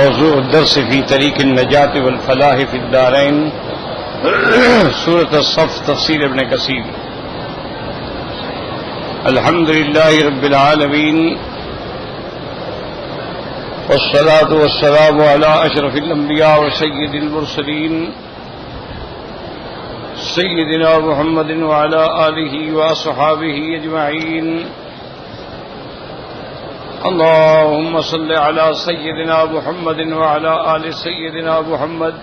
موضوع الدرس في طريق النجاة والفلاح في الدارين سورة الصف تفسير ابن كثير. الحمد لله رب العالمين والصلاة والسلام على أشرف الأنبياء وسيد المرسلين سيدنا محمد وعلى آله وأصحابه أجمعين. اللهم صل على سيدنا محمد وعلى آل سيدنا محمد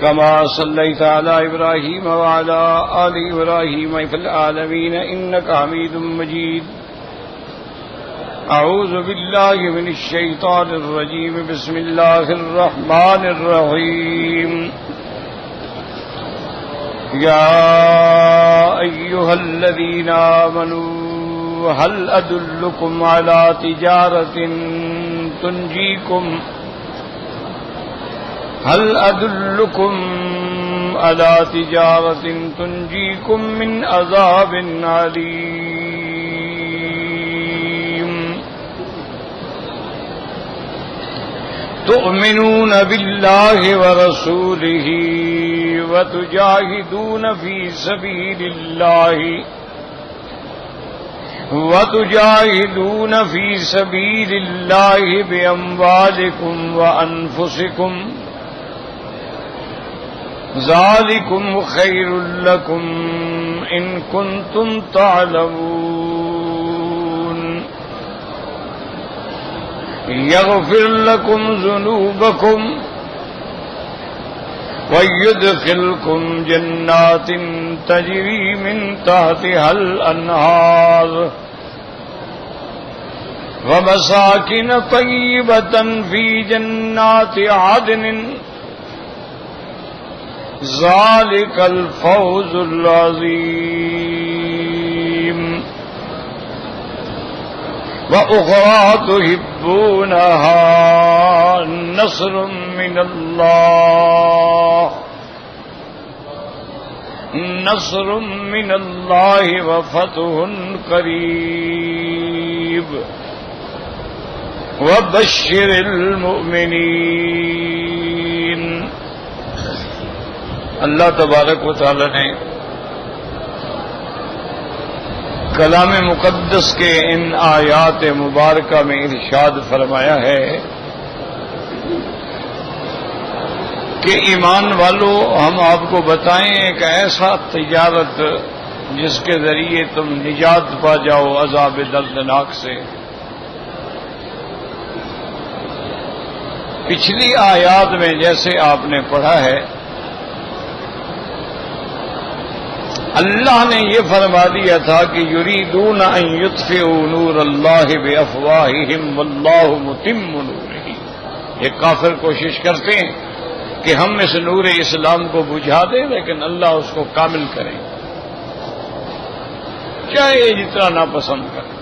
كما صليت على إبراهيم وعلى آل إبراهيم في العالمين إنك حميد مجيد. أعوذ بالله من الشيطان الرجيم. بسم الله الرحمن الرحيم. يا أيها الذين آمنوا هل أدلكم على تجارة تنجيكم من عذاب عليم. تؤمنون بالله ورسوله وتجاهدون في سبيل الله بأموالكم وأنفسكم ذلكم خير لكم إن كنتم تعلمون. يغفر لكم ذنوبكم ويدخلكم جنات تجري من تحتها الأنهار ومساكن طيبة في جنات عدن ذلك الفوز العظيم. وأخرى تحبونها نصر من الله وفتح قريب وبشر المؤمنين. اللہ تبارک و تعالی نے کلام مقدس کے ان آیات مبارکہ میں ارشاد فرمایا ہے کہ ایمان والو ہم آپ کو بتائیں ایک ایسا تجارت جس کے ذریعے تم نجات پا جاؤ عذاب دردناک سے. پچھلی آیات میں جیسے آپ نے پڑھا ہے اللہ نے یہ فرما دیا تھا کہ یریدون ان یطفئوا نور اللہ بافواہہم واللہ متم نورہ. یہ کافر کوشش کرتے ہیں کہ ہم اس نور اسلام کو بجھا دیں لیکن اللہ اس کو کامل کریں چاہے جتنا ناپسند کریں.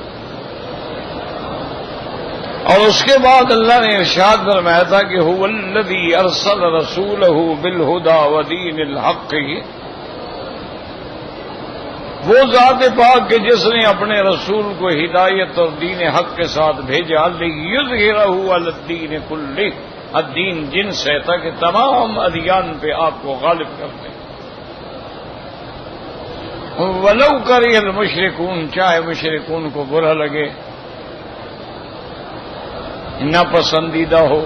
اور اس کے بعد اللہ نے ارشاد فرمایا تھا کہ هو الذی ارسل رسولہ بالہدی ودین الحق. وہ ذات پاک کہ جس نے اپنے رسول کو ہدایت اور دین حق کے ساتھ بھیجا لیظہرہ علی الدین کلہ. الدین جنس ہے تاکہ تمام ادیان پہ آپ کو غالب کر دیں. ولو کرہ المشرکون. چاہے مشرکون کو برا لگے ناپسندیدہ ہو.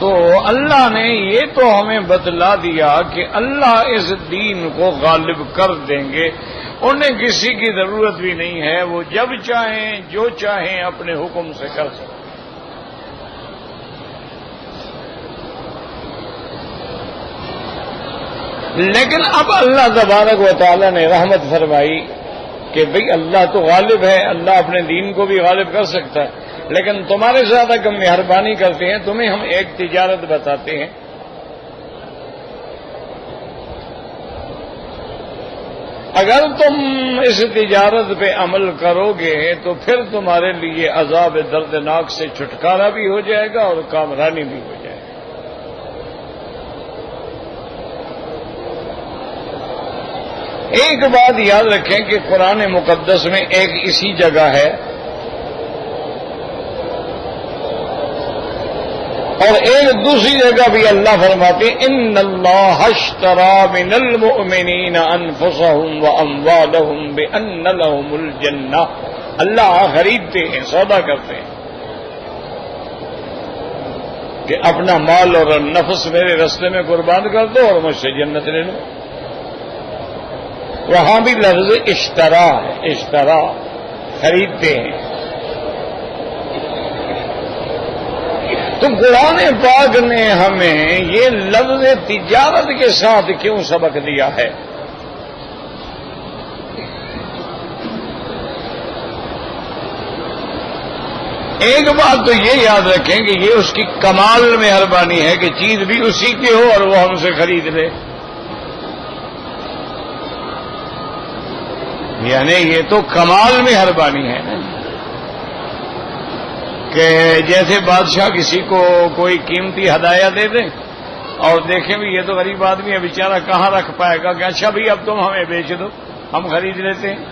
تو اللہ نے یہ تو ہمیں بتلا دیا کہ اللہ اس دین کو غالب کر دیں گے. انہیں کسی کی ضرورت بھی نہیں ہے. وہ جب چاہیں جو چاہیں اپنے حکم سے کر سکتے. لیکن اب اللہ تبارک و تعالی نے رحمت فرمائی کہ بھئی اللہ تو غالب ہے. اللہ اپنے دین کو بھی غالب کر سکتا ہے لیکن تمہارے ساتھ ہم مہربانی کرتے ہیں. تمہیں ہم ایک تجارت بتاتے ہیں. اگر تم اس تجارت پہ عمل کرو گے تو پھر تمہارے لیے عذاب دردناک سے چھٹکارا بھی ہو جائے گا اور کامرانی بھی ہو جائے گا. ایک بات یاد رکھیں کہ قرآن مقدس میں ایک اسی جگہ ہے اور ایک دوسری جگہ بھی اللہ فرماتے ہیں ان اللہ اشترى من المؤمنین انفسهم واموالهم بان لهم الجنہ، اللہ خریدتے ہیں، سودا کرتے ہیں کہ اپنا مال اور نفس میرے راستے میں قربان کر دو اور مجھ سے جنت لے لو۔ وہاں بھی لفظ اشترا ہے، اشترا خریدتے ہیں۔ تو قرآن پاک نے ہمیں یہ لفظ تجارت کے ساتھ کیوں سبق دیا ہے؟ ایک بات تو یہ یاد رکھیں کہ یہ اس کی کمال مہربانی ہے کہ چیز بھی اسی کی ہو اور وہ ہم سے خرید لے، یعنی یہ تو کمال مہربانی ہے نا، کہ جیسے بادشاہ کسی کو کوئی قیمتی ہدایہ دے دیں اور دیکھیں بھی یہ تو غریب آدمی ہے بیچارہ کہاں رکھ پائے گا، کہ اچھا بھائی اب تم ہمیں بیچ دو، ہم خرید لیتے ہیں۔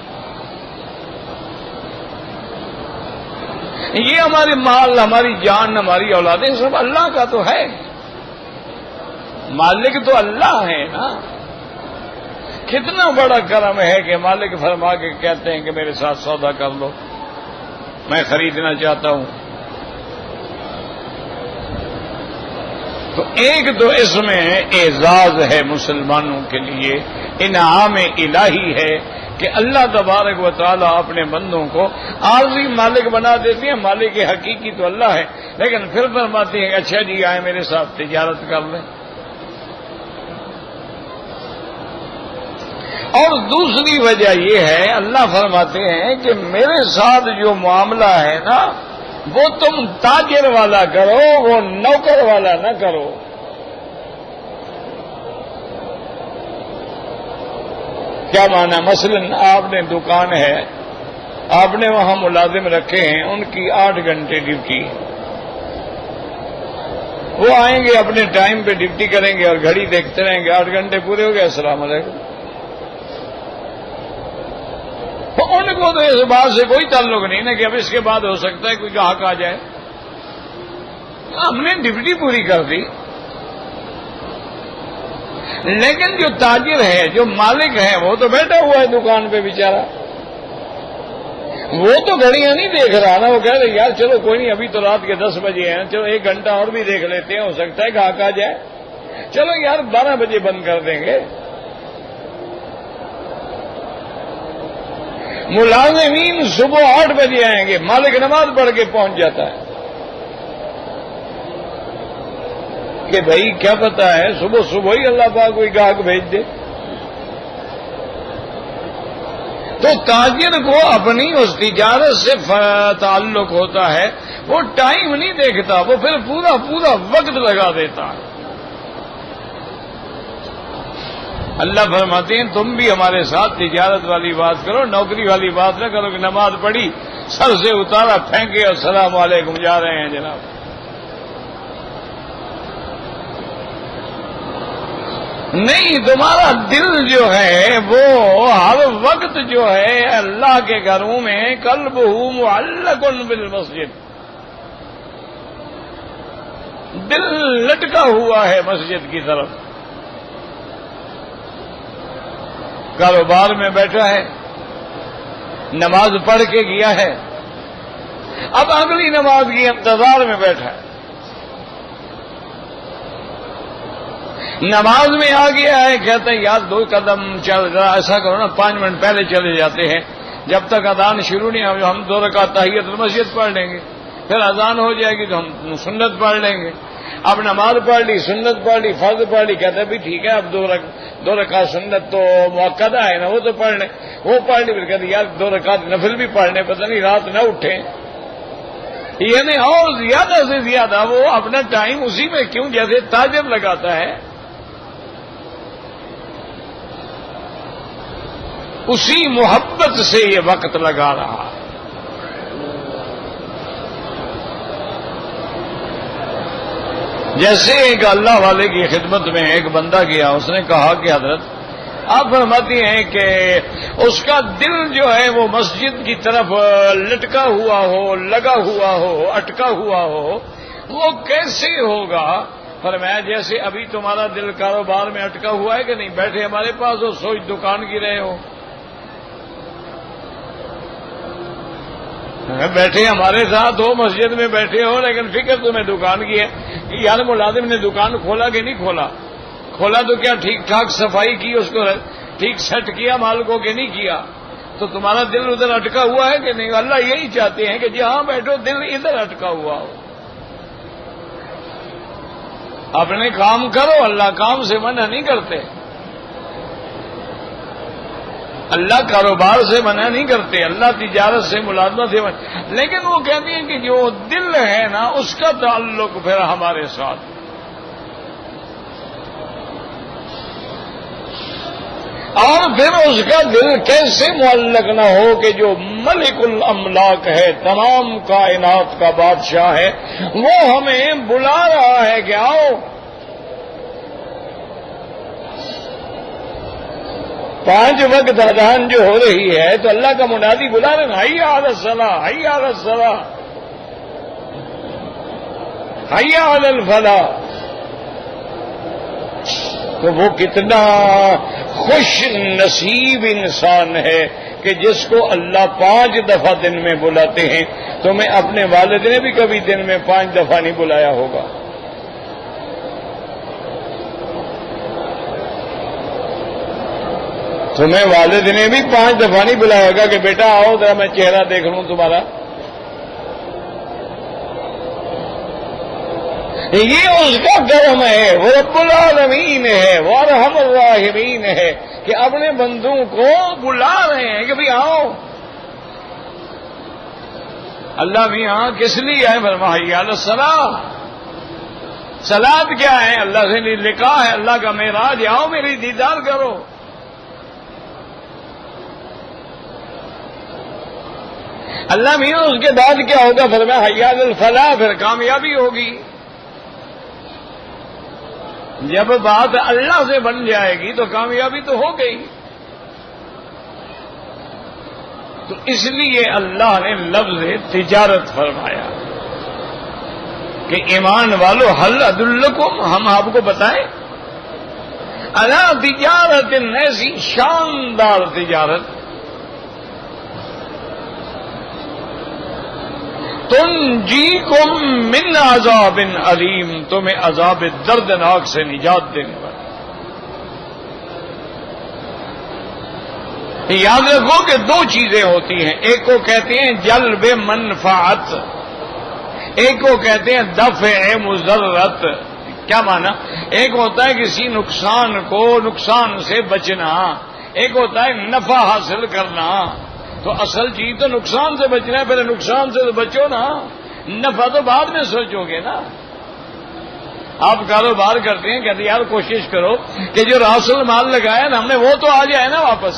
یہ ہمارے مال، ہماری جان، ہماری اولادیں سب اللہ کا تو ہے، مالک تو اللہ ہے نا۔ کتنا بڑا کرم ہے کہ مالک فرما کے کہتے ہیں کہ میرے ساتھ سودا کر لو، میں خریدنا چاہتا ہوں۔ تو ایک تو اس میں اعزاز ہے مسلمانوں کے لیے، انعام الہی ہے کہ اللہ تبارک و تعالیٰ اپنے بندوں کو عارضی مالک بنا دیتے ہیں، مالک حقیقی تو اللہ ہے، لیکن پھر فرماتے ہیں اچھا جی آئے میرے ساتھ تجارت کر لیں۔ اور دوسری وجہ یہ ہے اللہ فرماتے ہیں کہ میرے ساتھ جو معاملہ ہے نا وہ تم تاجر والا کرو، وہ نوکر والا نہ کرو۔ کیا معنی؟ مثلا آپ نے دکان ہے، آپ نے وہاں ملازم رکھے ہیں، ان کی 8 گھنٹے ڈیوٹی، وہ آئیں گے اپنے ٹائم پہ ڈیوٹی کریں گے اور گھڑی دیکھتے رہیں گے، 8 گھنٹے پورے ہو گئے، السلام علیکم۔ تو ان کو تو اس بات سے کوئی تعلق نہیں نا کہ اب اس کے بعد ہو سکتا ہے کوئی گاہک آ جائے، ہم نے ڈیوٹی پوری کر دی۔ لیکن جو تاجر ہے، جو مالک ہے، وہ تو بیٹھا ہوا ہے دکان پہ بیچارہ، وہ تو گھڑیاں نہیں دیکھ رہا نا، وہ کہہ رہے یار چلو کوئی نہیں، ابھی تو رات کے 10 بجے ہیں، چلو 1 گھنٹہ اور بھی دیکھ لیتے ہیں، ہو سکتا ہے گاہک آ جائے، چلو یار 12 بجے بند کر دیں گے۔ ملازمین صبح 8 بجے آئیں گے، مالک نماز پڑھ کے پہنچ جاتا ہے کہ بھائی کیا پتا ہے صبح صبح ہی اللہ پاک کوئی گاہک بھیج دے۔ تو تاجر کو اپنی اس تجارت سے تعلق ہوتا ہے، وہ ٹائم نہیں دیکھتا، وہ پھر پورا وقت لگا دیتا ہے۔ اللہ فرماتے ہیں تم بھی ہمارے ساتھ تجارت والی بات کرو، نوکری والی بات نہ کرو کہ نماز پڑھی، سر سے اتارا، پھینکے اور السلام علیکم جا رہے ہیں جناب۔ نہیں، تمہارا دل جو ہے وہ ہر وقت جو ہے اللہ کے گھروں میں قلبہ معلق بالمسجد، دل لٹکا ہوا ہے مسجد کی طرف، کاروبار میں بیٹھا ہے، نماز پڑھ کے گیا ہے، اب اگلی نماز کی انتظار میں بیٹھا ہے، نماز میں آ گیا ہے، کہتے ہیں یار 2 قدم چل رہا، ایسا کرو نا 5 منٹ پہلے چلے جاتے ہیں، جب تک اذان شروع نہیں ہو ہم 2 رکعت تحیت المسجد پڑھ لیں گے، پھر اذان ہو جائے گی تو ہم سنت پڑھ لیں گے۔ اب نماز پڑھ لی، سنت پڑھ لی، فرض پڑھ لی، کہتے بھی ٹھیک ہے اب 2 رکعت سنت تو مؤکدہ ہے نا، وہ تو پڑھ لیں، وہ پڑھ لی، پھر کہتے یار 2 رکعت نفل بھی پڑھ لیں، پتہ نہیں رات نہ اٹھیں، یعنی اور زیادہ سے زیادہ وہ اپنا ٹائم اسی میں کیوں جیسے تاجر لگاتا ہے، اسی محبت سے یہ وقت لگا رہا ہے۔ جیسے ایک اللہ والے کی خدمت میں ایک بندہ گیا، اس نے کہا کہ حضرت آپ فرماتی ہیں کہ اس کا دل جو ہے وہ مسجد کی طرف لٹکا ہوا ہو، لگا ہوا ہو، اٹکا ہوا ہو، وہ کیسے ہوگا؟ فرمایا جیسے ابھی تمہارا دل کاروبار میں اٹکا ہوا ہے کہ نہیں، بیٹھے ہمارے پاس ہو، سوچ دکان کی رہے ہو، بیٹھے ہمارے ساتھ ہو، مسجد میں بیٹھے ہو، لیکن فکر تمہیں دکان کی ہے کہ یار ملازم نے دکان کھولا کہ نہیں کھولا، کھولا تو کیا ٹھیک ٹھاک صفائی کی، اس کو ٹھیک سیٹ کیا مال کو کہ نہیں کیا، تو تمہارا دل ادھر اٹکا ہوا ہے کہ نہیں؟ اللہ یہی چاہتے ہیں کہ جہاں بیٹھو دل ادھر اٹکا ہوا ہو، اپنے کام کرو، اللہ کام سے منع نہیں کرتے، اللہ کاروبار سے منع نہیں کرتے، اللہ تجارت سے ملازمت سے منع، لیکن وہ کہتے ہیں کہ جو دل ہے نا اس کا تعلق پھر ہمارے ساتھ، اور پھر اس کا دل کیسے معلق نہ ہو کہ جو ملک الاملاک ہے، تمام کائنات کا بادشاہ ہے، وہ ہمیں بلا رہا ہے کہ آؤ، 5 وقت اذان جو ہو رہی ہے تو اللہ کا منادی بلا رہے ہیں، حی علی الصلاۃ، حی علی الصلاۃ، حی علی الفلاح، تو وہ کتنا خوش نصیب انسان ہے کہ جس کو اللہ 5 دفعہ دن میں بلاتے ہیں۔ تمہیں اپنے والد نے بھی کبھی دن میں 5 دفعہ نہیں بلایا ہوگا، تمہیں والد نے بھی 5 دفعہ نہیں بلایا ہوگا کہ بیٹا آؤ ذرا میں چہرہ دیکھ لوں تمہارا۔ یہ اس کا کرم ہے، وہ رب العالمین ہے، وہ ارحم الراحمین ہے کہ اپنے بندوں کو بلا رہے ہیں کہ بھئی آؤ۔ اللہ بھی ہاں کس لیے آئے؟ فرمایا حی علی الصلاۃ، صلاۃ کیا ہے؟ اللہ سے لکھا ہے، اللہ کا معراج، آؤ میری دیدار کرو۔ اللہ بھی اس کے بعد کیا ہوگا؟ فرمایا حی علی الفلاح، پھر کامیابی ہوگی۔ جب بات اللہ سے بن جائے گی تو کامیابی تو ہو گئی۔ تو اس لیے اللہ نے لفظ تجارت فرمایا کہ ایمان والو حل ادلکم، ہم آپ کو بتائیں الا تجارت، ایسی شاندار تجارت تنجیکم من عذاب علیم، تمہیں عذاب دردناک سے نجات دینے والی۔ یاد رکھو کہ 2 چیزیں ہوتی ہیں، ایک کو کہتے ہیں جلب منفعت، ایک کو کہتے ہیں دفع مضرت۔ کیا معنی؟ ایک ہوتا ہے کسی نقصان کو نقصان سے بچنا، ایک ہوتا ہے نفع حاصل کرنا۔ تو اصل چیز تو نقصان سے بچنا ہے، پہلے نقصان سے تو بچو نا، نفع تو بعد میں سوچو گے نا۔ آپ کاروبار کرتے ہیں، کہتے یار کوشش کرو کہ جو راس المال لگایا نا ہم نے وہ تو آ جائے نا واپس،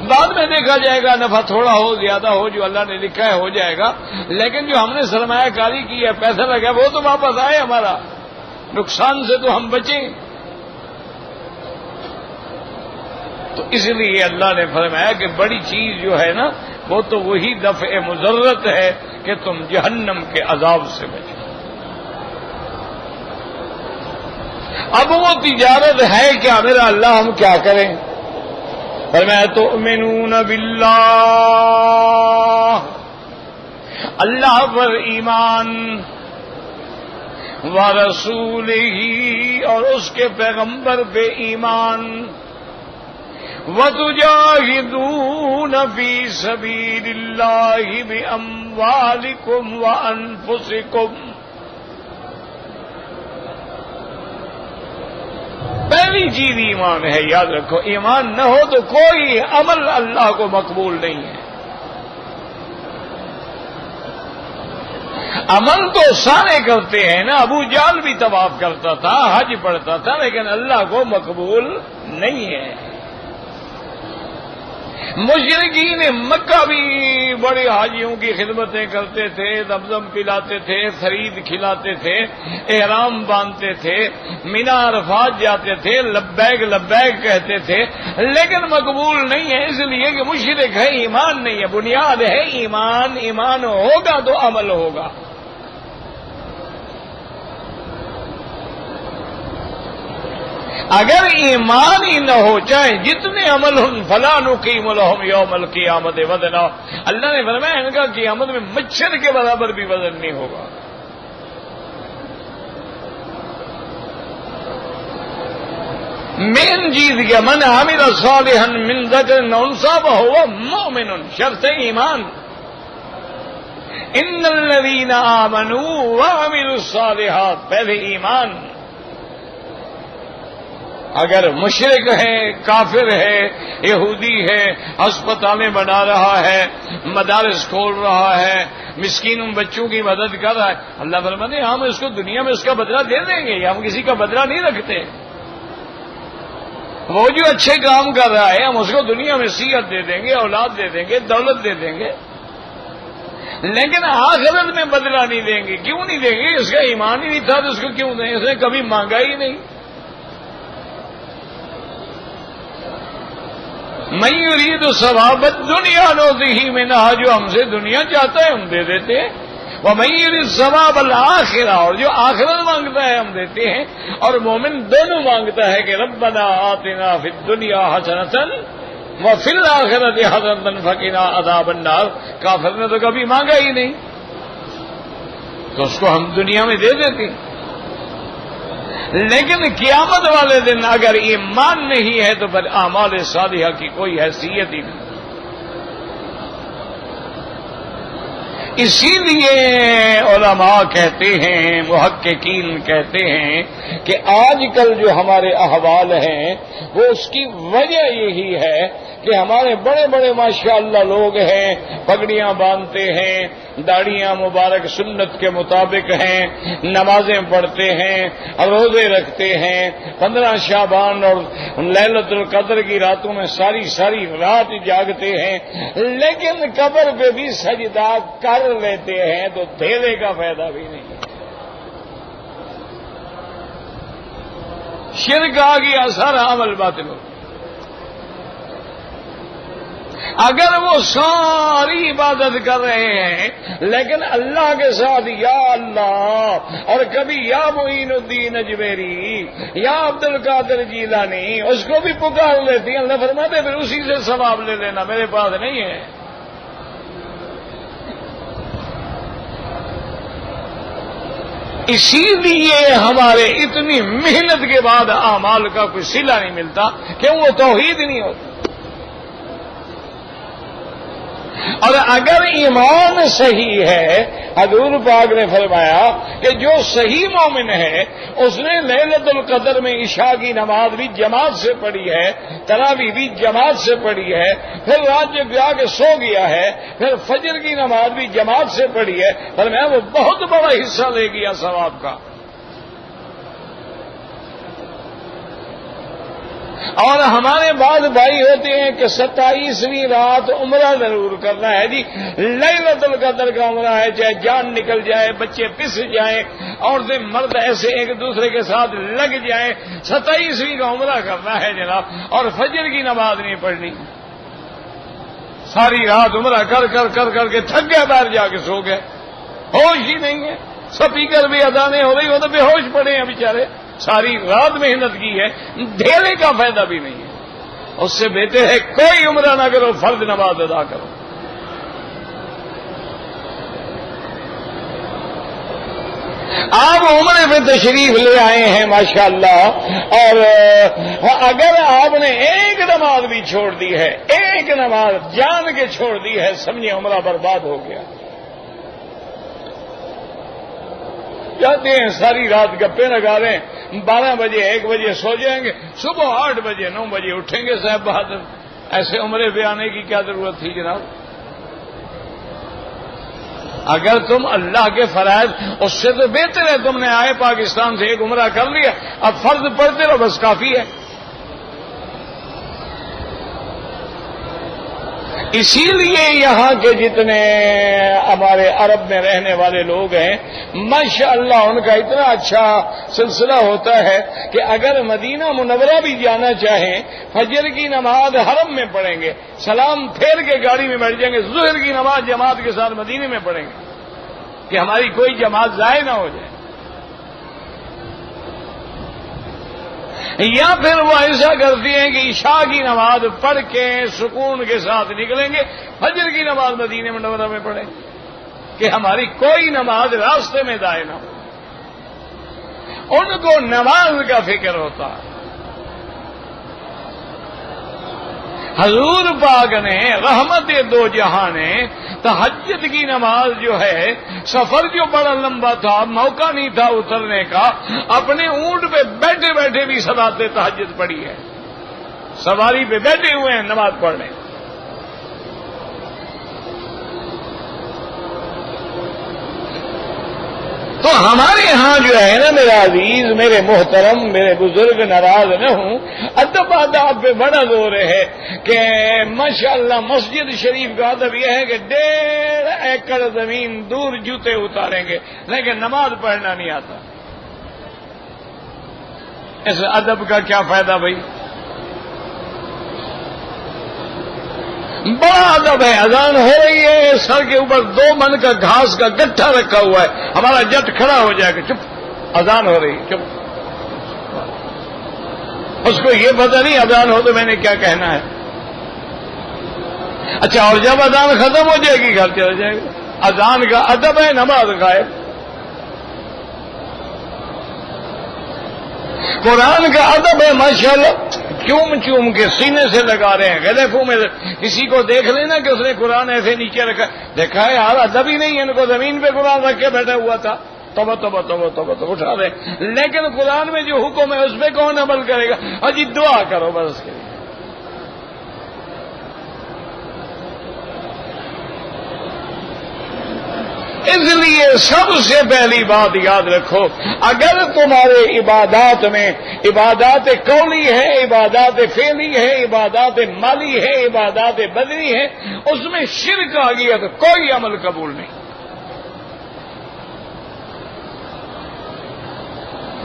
بعد میں دیکھا جائے گا، نفع تھوڑا ہو زیادہ ہو جو اللہ نے لکھا ہے ہو جائے گا، لیکن جو ہم نے سرمایہ کاری کی ہے، پیسہ لگا وہ تو واپس آئے، ہمارا نقصان سے تو ہم بچیں۔ تو اس لیے اللہ نے فرمایا کہ بڑی چیز جو ہے نا وہ تو وہی دفع مضرت ہے کہ تم جہنم کے عذاب سے بچو۔ اب وہ تجارت ہے کیا میرا اللہ، ہم کیا کریں؟ فرمایا تؤمنون باللہ، اللہ پر ایمان، ورسولہ، اور اس کے پیغمبر پہ ایمان، وَتُجَاهِدُونَ فِي سَبِيلِ اللَّهِ بِأَمْوَالِكُمْ وَأَنفُسِكُمْ۔ پہلی چیز ایمان ہے، یاد رکھو، ایمان نہ ہو تو کوئی عمل اللہ کو مقبول نہیں ہے۔ عمل تو سارے کرتے ہیں نا، ابو جہل بھی طواف کرتا تھا، حج پڑھتا تھا، لیکن اللہ کو مقبول نہیں ہے۔ مشرکین مکہ بھی بڑے حاجیوں کی خدمتیں کرتے تھے، زمزم پلاتے تھے، خرید کھلاتے تھے، احرام باندھتے تھے، مینا عرفات جاتے تھے، لبیک لبیک کہتے تھے، لیکن مقبول نہیں ہے، اس لیے کہ مشرک ہے، ایمان نہیں ہے۔ بنیاد ہے ایمان، ایمان ہوگا تو عمل ہوگا۔ اگر ایمان ہی نہ ہو چاہے جتنے عمل ہن فلا نقیم لہم یوم القیامت وزنا، اللہ نے فرمایا ان کا قیامت میں مچھر کے برابر بھی وزن نہیں ہوگا۔ مین چیز کیا؟ من عمل صالحا من ذکر او انثی وہو مؤمن، شرط ایمان۔ ان الذین آمنوا وعملوا الصالحات، پہلے ایمان۔ اگر مشرک ہے، کافر ہے، یہودی ہے، ہسپتالیں بنا رہا ہے، مدارس کھول رہا ہے، مسکین بچوں کی مدد کر رہا ہے، اللہ فرماتے ہم اس کو دنیا میں اس کا بدلہ دے دیں گے، ہم کسی کا بدلہ نہیں رکھتے۔ وہ جو اچھے کام کر رہا ہے ہم اس کو دنیا میں صحت دے دیں گے، اولاد دے دیں گے، دولت دے دیں گے، لیکن آخرت میں بدلہ نہیں دیں گے۔ کیوں نہیں دیں گے؟ اس کا ایمان ہی نہیں تھا تو اس کو کیوں دیں؟ اس نے کبھی مانگا ہی نہیں۔ من یرید ثواب الدنیا نؤتہ منہا، جو ہم سے دنیا چاہتا ہے ہم دے دیتے ہیں، ومن یرید ثواب الآخرہ، اور جو آخرت مانگتا ہے ہم دیتے ہیں۔ اور مومن دونوں مانگتا ہے کہ ربنا آتنا فی الدنیا حسنۃ وفی الآخرۃ حسنۃ فقنا عذاب النار، کافر نے تو کبھی مانگا ہی نہیں، تو اس کو ہم دنیا میں دے دیتے ہیں۔ لیکن قیامت والے دن اگر ایمان نہیں ہے تو پھر اعمال صالحہ کی کوئی حیثیت ہی نہیں۔ اسی لیے علماء کہتے ہیں، محققین کہتے ہیں کہ آج کل جو ہمارے احوال ہیں وہ اس کی وجہ یہی ہے کہ ہمارے بڑے بڑے ماشاءاللہ لوگ ہیں، پگڑیاں باندھتے ہیں، داڑیاں مبارک سنت کے مطابق ہیں، نمازیں پڑھتے ہیں، روزے رکھتے ہیں، 15 شعبان اور لیلۃ القدر کی راتوں میں ساری ساری رات جاگتے ہیں، لیکن قبر پہ بھی سجدہ کر لیتے ہیں تو دھیرے کا فائدہ بھی نہیں۔ شرک آ گیا، سارا عمل باطل ہو۔ اگر وہ ساری عبادت کر رہے ہیں لیکن اللہ کے ساتھ یا اللہ اور کبھی یا معین الدین اجمیری یا عبد القادر جیلانی اس کو بھی پکار لیتی ہیں، اللہ فرماتے پھر اسی سے ثواب لے لینا، میرے پاس نہیں ہے۔ اسی لیے ہمارے اتنی محنت کے بعد اعمال کا کوئی صلہ نہیں ملتا کہ وہ توحید نہیں ہوتا۔ اور اگر ایمان صحیح ہے، حضور پاک نے فرمایا کہ جو صحیح مومن ہے اس نے لیلۃ القدر میں عشاء کی نماز بھی جماعت سے پڑھی ہے، تراویح بھی جماعت سے پڑھی ہے، پھر رات جب جا کے سو گیا ہے، پھر فجر کی نماز بھی جماعت سے پڑھی ہے، فرمایا وہ بہت بڑا حصہ لے گیا ثواب کا۔ اور ہمارے بعض بھائی ہوتے ہیں کہ 27ویں رات عمرہ ضرور کرنا ہے جی، لیلۃ القدر کا عمرہ ہے، چاہے جان نکل جائے، بچے پس جائیں، عورتیں مرد ایسے ایک دوسرے کے ساتھ لگ جائیں، 27ویں کا عمرہ کرنا ہے جناب، اور فجر کی نماز نہیں پڑھنی۔ ساری رات عمرہ کر کر کر کر کے تھک گئے، باہر جا کے سو گئے، ہوش ہی نہیں ہے، سپیکر بھی ادا نہیں ہو رہی، وہ تو بے ہوش پڑے ہیں بیچارے، ساری رات محنت کی ہے، ڈھیلے کا فائدہ بھی نہیں ہے۔ اس سے بہتر ہے کوئی عمرہ نہ کرو، فرض نماز ادا کرو۔ آپ عمرے پہ تشریف لے آئے ہیں ماشاءاللہ، اور اگر آپ نے ایک نماز بھی چھوڑ دی ہے، ایک نماز جان کے چھوڑ دی ہے، سمجھے عمرہ برباد ہو گیا۔ جاتے ہیں ساری رات گپے لگا رہے ہیں، 12 بجے 1 بجے سو جائیں گے، صبح 8 بجے 9 بجے اٹھیں گے، صاحب بہادر ایسے عمرے پہ آنے کی کیا ضرورت تھی جناب؟ اگر تم اللہ کے فرائض، اس سے تو بہتر ہے تم نے آئے پاکستان سے ایک عمرہ کر لیا، اب فرض پڑھتے رہو بس کافی ہے۔ اسی لیے یہاں کے جتنے ہمارے عرب میں رہنے والے لوگ ہیں ماشاءاللہ ان کا اتنا اچھا سلسلہ ہوتا ہے کہ اگر مدینہ منورہ بھی جانا چاہیں فجر کی نماز حرم میں پڑھیں گے، سلام پھیر کے گاڑی میں بیٹھ جائیں گے، ظہر کی نماز جماعت کے ساتھ مدینے میں پڑھیں گے کہ ہماری کوئی جماعت ضائع نہ ہو جائے۔ یا پھر وہ ایسا کرتی ہیں کہ عشاء کی نماز پڑھ کے سکون کے ساتھ نکلیں گے، فجر کی نماز مدینہ منورہ میں پڑھیں کہ ہماری کوئی نماز راستے میں ضائع نہ ہو۔ ان کو نماز کا فکر ہوتا ہے۔ حضور پاک نے رحمت دو جہاں نے تہجد کی نماز جو ہے، سفر جو بڑا لمبا تھا، موقع نہیں تھا اترنے کا، اپنے اونٹ پہ بیٹھے بیٹھے بھی صلاۃ تہجد پڑھی ہے، سواری پہ بیٹھے ہوئے ہیں نماز پڑھنے۔ تو ہمارے ہاں جو ہے نا میرا عزیز، میرے محترم، میرے بزرگ ناراض نہ ہوں، ادب آداب پہ بڑا زور ہے کہ ماشاءاللہ مسجد شریف کا ادب یہ ہے کہ 1.5 ایکڑ زمین دور جوتے اتاریں گے، لیکن نماز پڑھنا نہیں آتا۔ اس ادب کا کیا فائدہ بھائی؟ بڑا ادب ہے، اذان ہو رہی ہے، سر کے اوپر 2 من کا گھاس کا گٹھا رکھا ہوا ہے، ہمارا جٹ کھڑا ہو جائے گا، چپ، اذان ہو رہی، چپ۔ اس کو یہ پتہ نہیں اذان ہو تو میں نے کیا کہنا ہے۔ اچھا، اور جب اذان ختم ہو جائے گی گھر چلا جائے گا۔ اذان کا ادب ہے، نماز غائب۔ قرآن کا ادب ہے ماشاءاللہ، چوم چوم کے سینے سے لگا رہے ہیں، غلفوں میں کسی کو دیکھ لینا کہ اس نے قرآن ایسے نیچے رکھا، دیکھا ہے یار ادب ہی نہیں ہے، ان کو زمین پہ قرآن رکھ کے بیٹھا ہوا تھا، توبہ توبہ توبہ توبہ تو اٹھا رہے، لیکن قرآن میں جو حکم ہے اس پہ کون عمل کرے گا؟ اجی دعا کرو بس اس کے لیے۔ اس لیے سب سے پہلی بات یاد رکھو، اگر تمہارے عبادات میں عبادات قولی ہے، عبادات فعلی ہے، عبادات مالی ہے، عبادات بدنی ہے، اس میں شرک آ گیا تو کوئی عمل قبول نہیں۔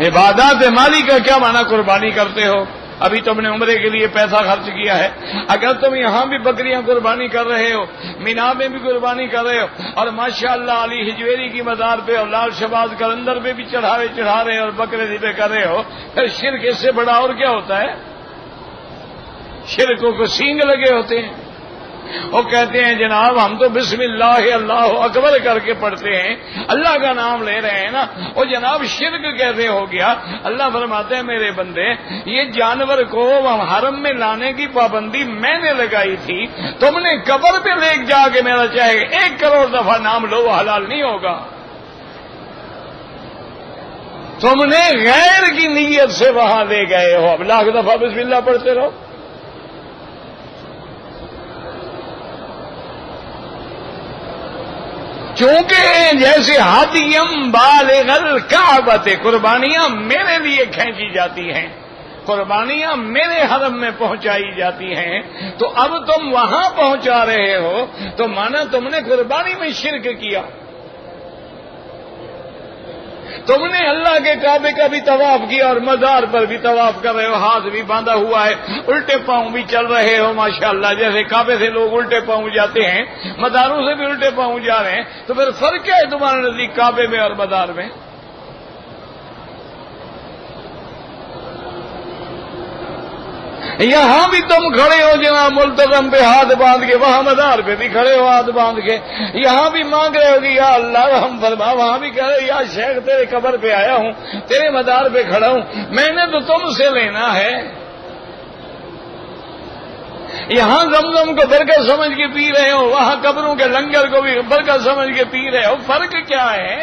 عبادات مالی کا کیا معنی؟ قربانی کرتے ہو، ابھی تم نے عمرے کے لیے پیسہ خرچ کیا ہے، اگر تم یہاں بھی بکریاں قربانی کر رہے ہو، مینا میں بھی قربانی کر رہے ہو، اور ماشاءاللہ علی ہجویری کی مزار پہ اور لال شہباز قلندر پہ بھی چڑھا رہے اور بکرے ذبح کر رہے ہو، پھر شرک اس سے بڑا اور کیا ہوتا ہے؟ شرکوں کو سینگ لگے ہوتے ہیں۔ وہ کہتے ہیں جناب ہم تو بسم اللہ اللہ اکبر کر کے پڑھتے ہیں، اللہ کا نام لے رہے ہیں نا، وہ جناب شرک کیسے ہو گیا؟ اللہ فرماتے ہیں میرے بندے، یہ جانور کو حرم میں لانے کی پابندی میں نے لگائی تھی، تم نے قبر پہ لے جا کے میرا چاہے 1 کروڑ دفعہ نام لو، وہ حلال نہیں ہوگا۔ تم نے غیر کی نیت سے وہاں لے گئے ہو، اب 1,00,000 دفعہ بسم اللہ پڑھتے رہو۔ چونکہ جیسے ہادیم بالغ الکعبۃ، قربانیاں میرے لیے کھینچی جاتی ہیں، قربانیاں میرے حرم میں پہنچائی جاتی ہیں، تو اب تم وہاں پہنچا رہے ہو تو مانا تم نے قربانی میں شرک کیا۔ تم نے اللہ کے کعبے کا بھی طواف کیا اور مزار پر بھی طواف کر رہے ہو، ہاتھ بھی باندھا ہوا ہے، الٹے پاؤں بھی چل رہے ہو ماشاءاللہ، جیسے کعبے سے لوگ الٹے پاؤں جاتے ہیں، مزاروں سے بھی الٹے پاؤں جا رہے ہیں، تو پھر فرق کیا ہے تمہارے نزدیک کعبے میں اور مزار میں؟ یہاں بھی تم کھڑے ہو جناب ملتزم پہ ہاتھ باندھ کے، وہاں مزار پہ بھی کھڑے ہو ہاتھ باندھ کے، یہاں بھی مانگ رہے ہو کہ یا اللہ رحم فرما، وہاں بھی کہہ رہے یا شیخ تیرے قبر پہ آیا ہوں، تیرے مزار پہ کھڑا ہوں، میں نے تو تم سے لینا ہے۔ یہاں زمزم کو برکت سمجھ کے پی رہے ہو، وہاں قبروں کے لنگر کو بھی برکت سمجھ کے پی رہے ہو، فرق کیا ہے؟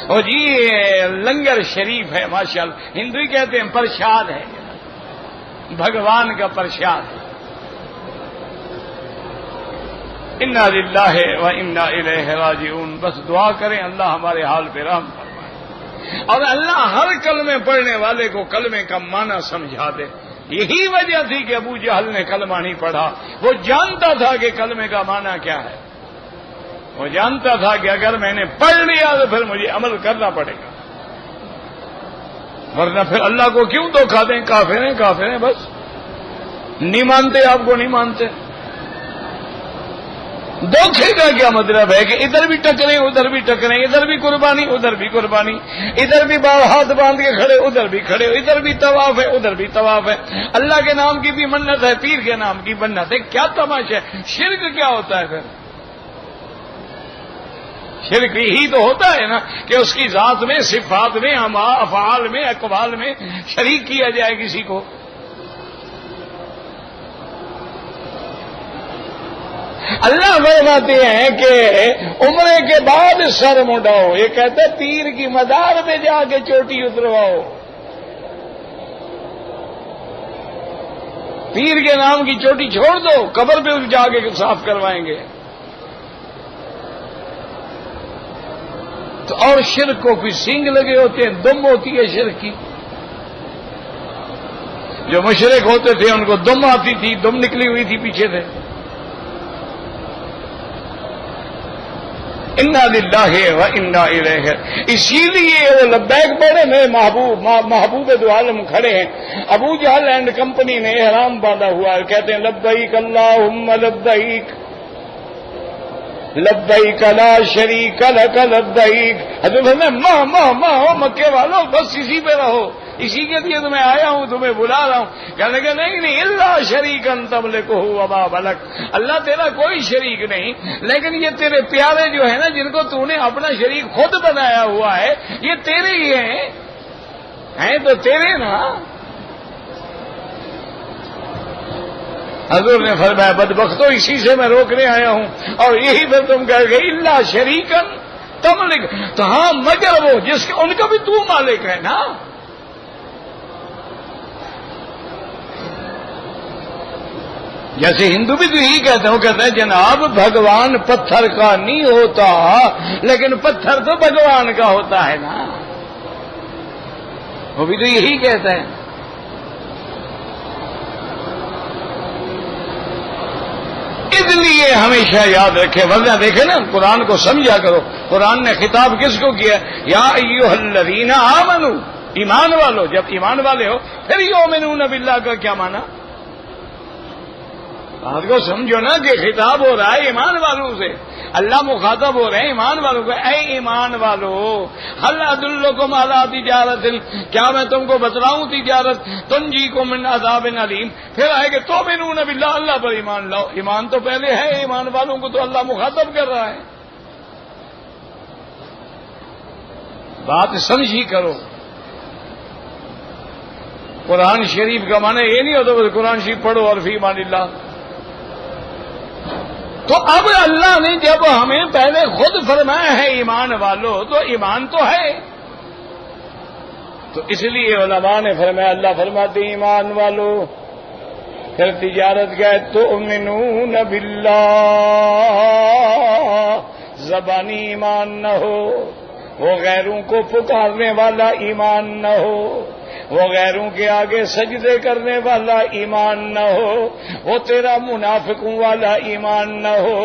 اور جی لنگر شریف ہے ماشاءاللہ، ہندو کہتے ہیں پرشاد ہے، بھگوان کا پرشاد ہے۔ انا للہ و انا الیہ راجعون، بس دعا کریں اللہ ہمارے حال پہ رحم فرمائے، اور اللہ ہر کلمے پڑھنے والے کو کلمے کا معنی سمجھا دے۔ یہی وجہ تھی کہ ابو جہل نے کلمہ نہیں پڑھا، وہ جانتا تھا کہ کلمے کا معنی کیا ہے، وہ جانتا تھا کہ اگر میں نے پڑھ لیا تو پھر مجھے عمل کرنا پڑے گا، ورنہ پھر اللہ کو کیوں دھوکا دیں؟ کافر ہیں بس، نہیں مانتے، آپ کو نہیں مانتے، دھوکے کا کیا مطلب ہے کہ ادھر بھی ٹکریں ادھر بھی ٹکریں، ادھر بھی قربانی ادھر بھی قربانی، ادھر بھی ہاتھ باندھ کے کھڑے ادھر بھی کھڑے، ادھر بھی طواف ہے ادھر بھی طواف ہے، اللہ کے نام کی بھی منت ہے، پیر کے نام کی منت ہے، کیا تماشا ہے؟ شرک کیا ہوتا ہے پھر؟ شرک ہی تو ہوتا ہے نا کہ اس کی ذات میں، صفات میں، افعال میں، اقوال میں شریک کیا جائے کسی کو۔ اللہ فرماتے ہیں کہ عمرے کے بعد سر مڈاؤ، یہ کہتے ہیں پیر کی مدار میں جا کے چوٹی اترواؤ، پیر کے نام کی چوٹی چھوڑ دو، قبر پہ جا کے صاف کروائیں گے۔ تو اور شرک کو کوئی سینگ لگے ہوتے ہیں، دم ہوتی ہے شرک کی۔ جو مشرک ہوتے تھے ان کو دم آتی تھی، دم نکلی ہوئی تھی پیچھے سے۔ انا للہ و انا الیہ، اسی لیے وہ لبیک بڑے میں محبوب دو عالم کھڑے ہیں، ابو جہل اینڈ کمپنی نے احرام باندھا ہوا ہے، کہتے ہیں لبیک اللہم لبیک لبیک لا شریک لک لبیک۔ حضرت میں ماں مکے والوں بس اسی پہ رہو، اسی کے لیے تمہیں آیا ہوں، تمہیں بلا رہا ہوں۔ کہنے کہ نہیں اللہ شریکن تملکہ وما ملک، اللہ تیرا کوئی شریک نہیں، لیکن یہ تیرے پیارے جو ہے نا جن کو تو نے اپنا شریک خود بنایا ہوا ہے، یہ تیرے ہی ہیں تو تیرے نا۔ حضور نے فرمایا بدبختو اسی سے میں روکنے آیا ہوں، اور یہی پھر تم کہہ گئے اللہ شریکن تملک، تو ہاں مگر وہ جس کے ان کا بھی تو مالک ہے نا۔ جیسے ہندو بھی تو یہی کہتے ہیں، وہ کہتے ہیں جناب بھگوان پتھر کا نہیں ہوتا، لیکن پتھر تو بھگوان کا ہوتا ہے نا، وہ بھی تو یہی کہتے ہیں۔ اس لیے ہمیشہ یاد رکھے، ورنہ دیکھیں نا قرآن کو سمجھا کرو، قرآن نے خطاب کس کو کیا؟ یا ایھا الذین آمنوا، ایمان والو، جب ایمان والے ہو پھر یؤمنون باللہ کا کیا معنی؟ بات کو سمجھو نا کہ خطاب ہو رہا ہے ایمان والوں سے، اللہ مخاطب ہو رہے ہیں ایمان والوں کو، اے ایمان والو هل ادلکم علی تجارت، کیا میں تم کو بتلاؤں تجارت تنجیکم من عذاب علیم، پھر آئے کہ تؤمنون باللہ، اللہ پر ایمان لاؤ۔ ایمان تو پہلے ہے، ایمان والوں کو تو اللہ مخاطب کر رہا ہے۔ بات سمجھی کرو، قرآن شریف کا معنی یہ نہیں ہوتا بس قرآن شریف پڑھو اور فی ایمان اللہ۔ تو اب اللہ نے جب ہمیں پہلے خود فرمایا ہے ایمان والو، تو ایمان تو ہے، تو اس لیے علماء نے فرمایا، اللہ فرماتے ایمان والو، پھر تجارت گئے تؤمنون باللہ، زبانی ایمان نہ ہو، وہ غیروں کو پکارنے والا ایمان نہ ہو، وہ غیروں کے آگے سجدے کرنے والا ایمان نہ ہو، وہ تیرا منافقوں والا ایمان نہ ہو،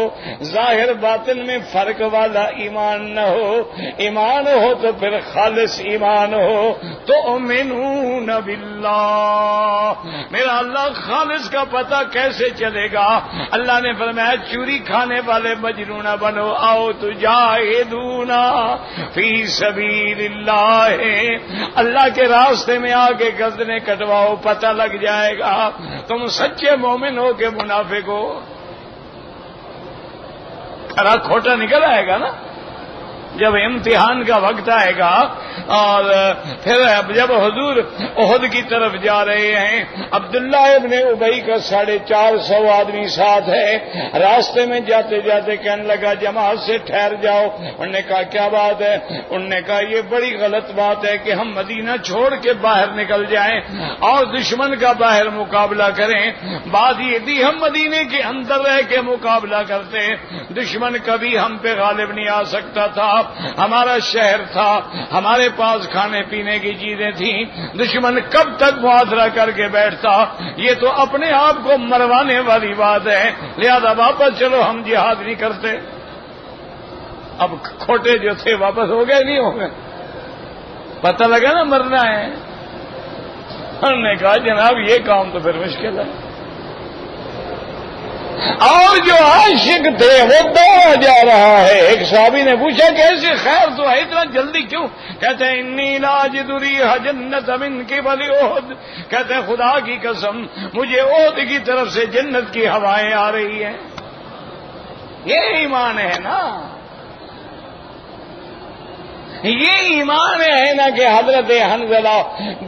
ظاہر باطن میں فرق والا ایمان نہ ہو۔ ایمان ہو تو پھر خالص ایمان ہو، تؤمنون باللہ، میرا اللہ خالص کا پتہ کیسے چلے گا؟ اللہ نے فرمایا چوری کھانے والے مجنون نہ بنو، آؤ تجاہدون فی سبیل اللہ، اللہ کے راستے میں آگے گردنیں کٹواؤ، پتہ لگ جائے گا تم سچے مومن ہو کہ منافق ہو۔ کھرا کھوٹا نکل آئے گا نا جب امتحان کا وقت آئے گا۔ اور پھر جب حضور احد کی طرف جا رہے ہیں، عبداللہ ابن ابی کا 450 آدمی ساتھ ہے، راستے میں جاتے جاتے کہنے لگا جماعت سے ٹھہر جاؤ۔ انہوں نے کہا کیا بات ہے؟ انہوں نے کہا یہ بڑی غلط بات ہے کہ ہم مدینہ چھوڑ کے باہر نکل جائیں اور دشمن کا باہر مقابلہ کریں۔ بات یہ تھی ہم مدینے کے اندر رہ کے مقابلہ کرتے، دشمن کبھی ہم پہ غالب نہیں آ سکتا تھا، ہمارا شہر تھا، ہمارے پاس کھانے پینے کی چیزیں تھیں، دشمن کب تک معاذرہ کر کے بیٹھتا؟ یہ تو اپنے آپ کو مروانے والی بات ہے، لہذا واپس چلو، ہم جہاد نہیں کرتے۔ اب کھوٹے جو تھے واپس ہو گئے نہیں ہو گئے؟ پتہ لگا نا مرنا ہے۔ انہوں نے کہا جناب یہ کام تو پھر مشکل ہے، اور جو عاشق تھے وہ دوڑا جا رہا ہے. ایک صحابی نے پوچھا کیسے خیر تو ہے اتنا جلدی کیوں؟ کہتے ہیں انی لاجد ریح جنت من قبل احد. کہتے ہیں خدا کی قسم مجھے احد کی طرف سے جنت کی ہوائیں آ رہی ہیں. یہ ایمان ہے نا، یہ ایمان ہے نا کہ حضرت حنظلہ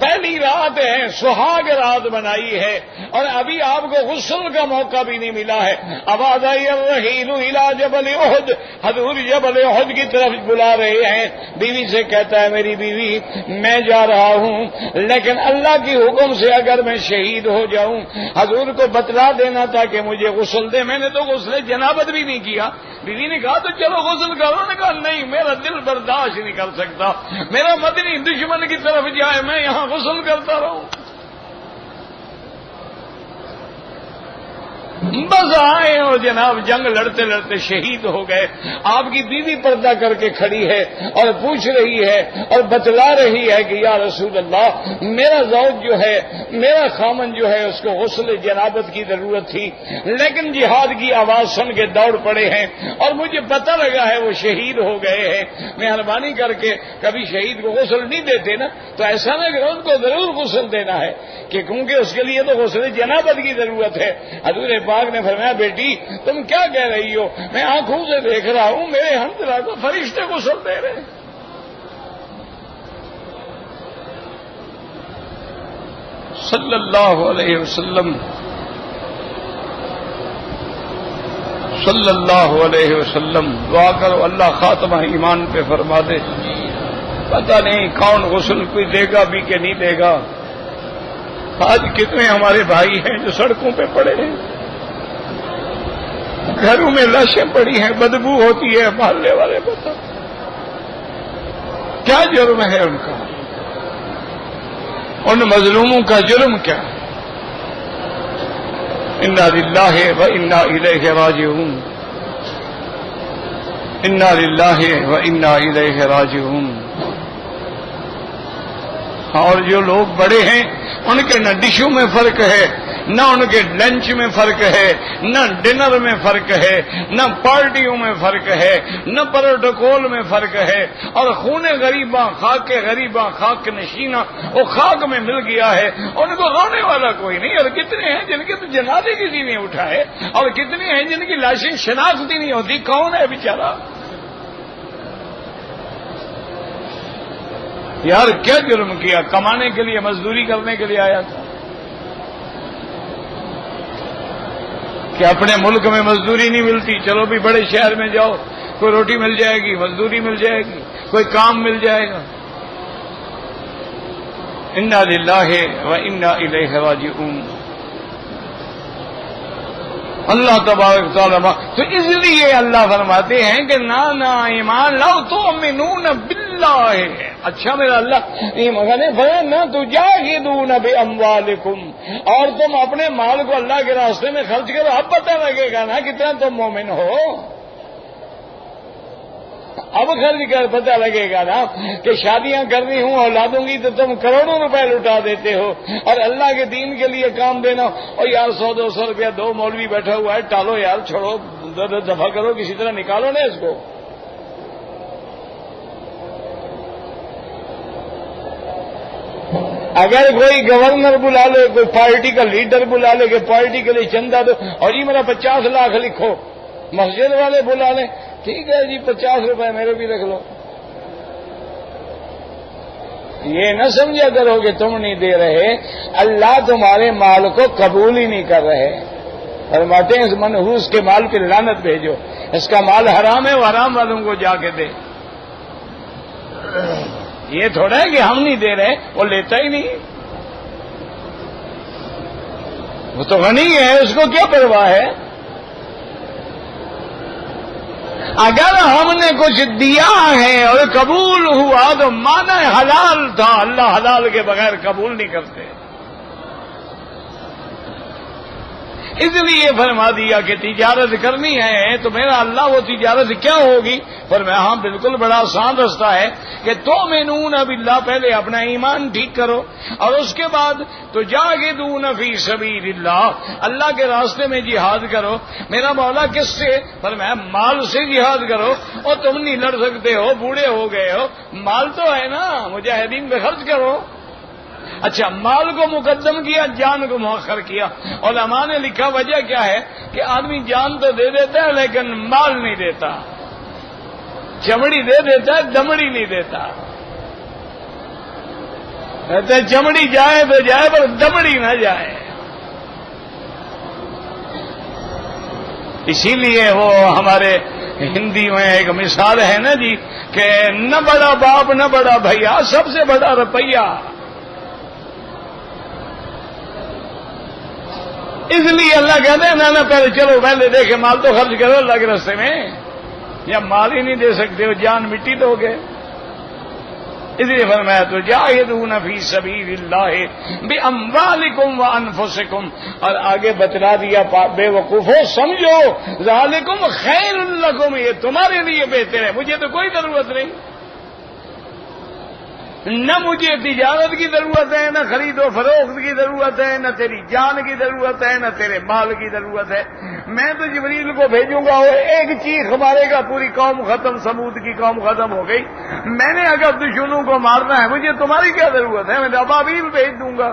پہلی رات ہے، سہاگ رات بنائی ہے اور ابھی آپ کو غسل کا موقع بھی نہیں ملا ہے. اباد الرحیل الی جبل احد، حضور جبل احد کی طرف بلا رہے ہیں. بیوی سے کہتا ہے میری بیوی میں جا رہا ہوں لیکن اللہ کی حکم سے اگر میں شہید ہو جاؤں حضور کو بتلا دینا تھا کہ مجھے غسل دے. میں نے تو غسل جنابت بھی نہیں کیا. بیوی نے کہا تو چلو غسل کرو. نے کہا نہیں میرا دل برداشت نہیں کر سکتا، میرا مدنی دشمن کی طرف جائے میں یہاں غسل کرتا رہوں. بس آئے ہو جناب، جنگ لڑتے لڑتے شہید ہو گئے. آپ کی بیوی پردہ کر کے کھڑی ہے اور پوچھ رہی ہے اور بتلا رہی ہے کہ یا رسول اللہ میرا زوج جو ہے، میرا خامن جو ہے اس کو غسل جنابت کی ضرورت تھی لیکن جہاد کی آواز سن کے دوڑ پڑے ہیں اور مجھے پتہ لگا ہے وہ شہید ہو گئے ہیں. مہربانی کر کے کبھی شہید کو غسل نہیں دیتے نا تو ایسا نہ کہ ان کو ضرور غسل دینا ہے کہ کیونکہ اس کے لیے تو غسل جنابت کی ضرورت ہے. حضور پاک نے فرمایا بیٹی تم کیا کہہ رہی ہو؟ میں آنکھوں سے دیکھ رہا ہوں میرے حنظلہ کو فرشتے غسل دے رہے. صلی اللہ علیہ وسلم، صلی اللہ علیہ وسلم. دعا کرو اللہ خاتمہ ایمان پہ فرما دے. پتہ نہیں کون غسل کوئی دے گا بھی کہ نہیں دے گا. آج کتنے ہمارے بھائی ہیں جو سڑکوں پہ پڑے ہیں، گھروں میں لاشیں پڑی ہیں، بدبو ہوتی ہے. محلے والے بتا کیا جرم ہے ان کا؟ ان مظلوموں کا جرم کیا؟ انا للہ و انا الیہ راجعون، انا للہ و انا الیہ راجعون. اور جو لوگ بڑے ہیں ان کے نہ ڈشوں میں فرق ہے، نہ ان کے لنچ میں فرق ہے، نہ ڈنر میں فرق ہے، نہ پارٹیوں میں فرق ہے، نہ پروٹوکول میں فرق ہے. اور خون غریباں خاک نشینہ وہ خاک میں مل گیا ہے. ان کو رونے والا کوئی نہیں. اور کتنے ہیں جن کے تو جنازے کسی نے اٹھائے اور کتنے ہیں جن کی لاشیں شناختی نہیں ہوتی کون ہے بیچارہ. یار کیا جرم کیا؟ کمانے کے لیے مزدوری کرنے کے لیے آیا تھا کہ اپنے ملک میں مزدوری نہیں ملتی چلو بھی بڑے شہر میں جاؤ کوئی روٹی مل جائے گی، مزدوری مل جائے گی، کوئی کام مل جائے گا. انا للہ و انا الیہ راجعون. اللہ تبارک تعالیٰ تو اس لیے اللہ فرماتے ہیں کہ نہ ایمان لاؤ تؤمنون باللہ. اچھا میرا اللہ یہ نہ تجاہدون باموالکم، اور تم اپنے مال کو اللہ کے راستے میں خرچ کرو. اب پتہ لگے گا نا کتنا تم مومن ہو. اب خرچ کر پتہ لگے گا نا کہ شادیاں کرنی ہوں اولادوں کی تو تم کروڑوں روپے لٹا دیتے ہو اور اللہ کے دین کے لیے کام دینا. اور یار 100-200 روپیہ دو مولوی بیٹھا ہوا ہے ٹالو یار چھوڑو دفع کرو کسی طرح نکالو نا اس کو. اگر کوئی گورنر بلا لے، کوئی پارٹی کا لیڈر بلا لے کہ پارٹی کے لیے چندہ دو اور جی میرا 50 لاکھ لکھو، مسجد والے بلا لیں ٹھیک ہے جی 50 روپے میرے بھی رکھ لو. یہ نہ سمجھا کرو کہ تم نہیں دے رہے، اللہ تمہارے مال کو قبول ہی نہیں کر رہے. فرماتے ہیں اس منحوس کے مال پہ لعنت بھیجو، اس کا مال حرام ہے وہ حرام والوں کو جا کے دے. یہ تھوڑا ہے کہ ہم نہیں دے رہے، وہ لیتا ہی نہیں، وہ تو غنی ہے اس کو کیا پرواہ ہے. اگر ہم نے کچھ دیا ہے اور قبول ہوا تو مانا حلال تھا. اللہ حلال کے بغیر قبول نہیں کرتے. اس لیے فرما دیا کہ تجارت کرنی ہے تو میرا اللہ وہ تجارت کیا ہوگی؟ فرمایا ہاں بالکل بڑا آسان رستہ ہے کہ تؤمنون باللہ، پہلے اپنا ایمان ٹھیک کرو اور اس کے بعد تجاہدون فی سبیل اللہ، اللہ کے راستے میں جہاد کرو۔ میرا مولا کس سے؟ فرمایا مال سے جہاد کرو۔ اور تم نہیں لڑ سکتے ہو، بوڑھے ہو گئے ہو، مال تو ہے نا، مجاہدین پہ خرچ کرو۔ اچھا، مال کو مقدم کیا، جان کو مؤخر کیا۔ علماء نے لکھا وجہ کیا ہے کہ آدمی جان تو دے دیتا ہے لیکن مال نہیں دیتا، چمڑی دے دیتا ہے دمڑی نہیں دیتا، کہتے ہیں چمڑی جائے تو جائے پر دمڑی نہ جائے۔ اسی لیے وہ ہمارے ہندی میں ایک مثال ہے نا جی کہ نہ بڑا باپ نہ بڑا بھیا، سب سے بڑا روپیہ۔ اس لیے اللہ کہتے ہیں نہ پہلے چلو پہلے دیکھے مال تو خرچ کرو اللہ کے راستے میں، یا مال ہی نہیں دے سکتے ہو جان مٹی دو گے۔ اس لیے فرمایا تجاہدون فی سبیل اللہ باموالکم وانفسکم، اور آگے بتلا دیا بے وقوفو سمجھو ذالکم خیر لکم، یہ تمہارے لیے بہتر ہے، مجھے تو کوئی ضرورت نہیں، نہ مجھے تجارت کی ضرورت ہے، نہ خرید و فروخت کی ضرورت ہے، نہ تیری جان کی ضرورت ہے، نہ تیرے مال کی ضرورت ہے۔ میں تو جبریل کو بھیجوں گا اور ایک چیخ مارے گا پوری قوم ختم، سمود کی قوم ختم ہو گئی۔ میں نے اگر دشمنوں کو مارنا ہے مجھے تمہاری کیا ضرورت ہے، میں ابابیل بھیج دوں گا۔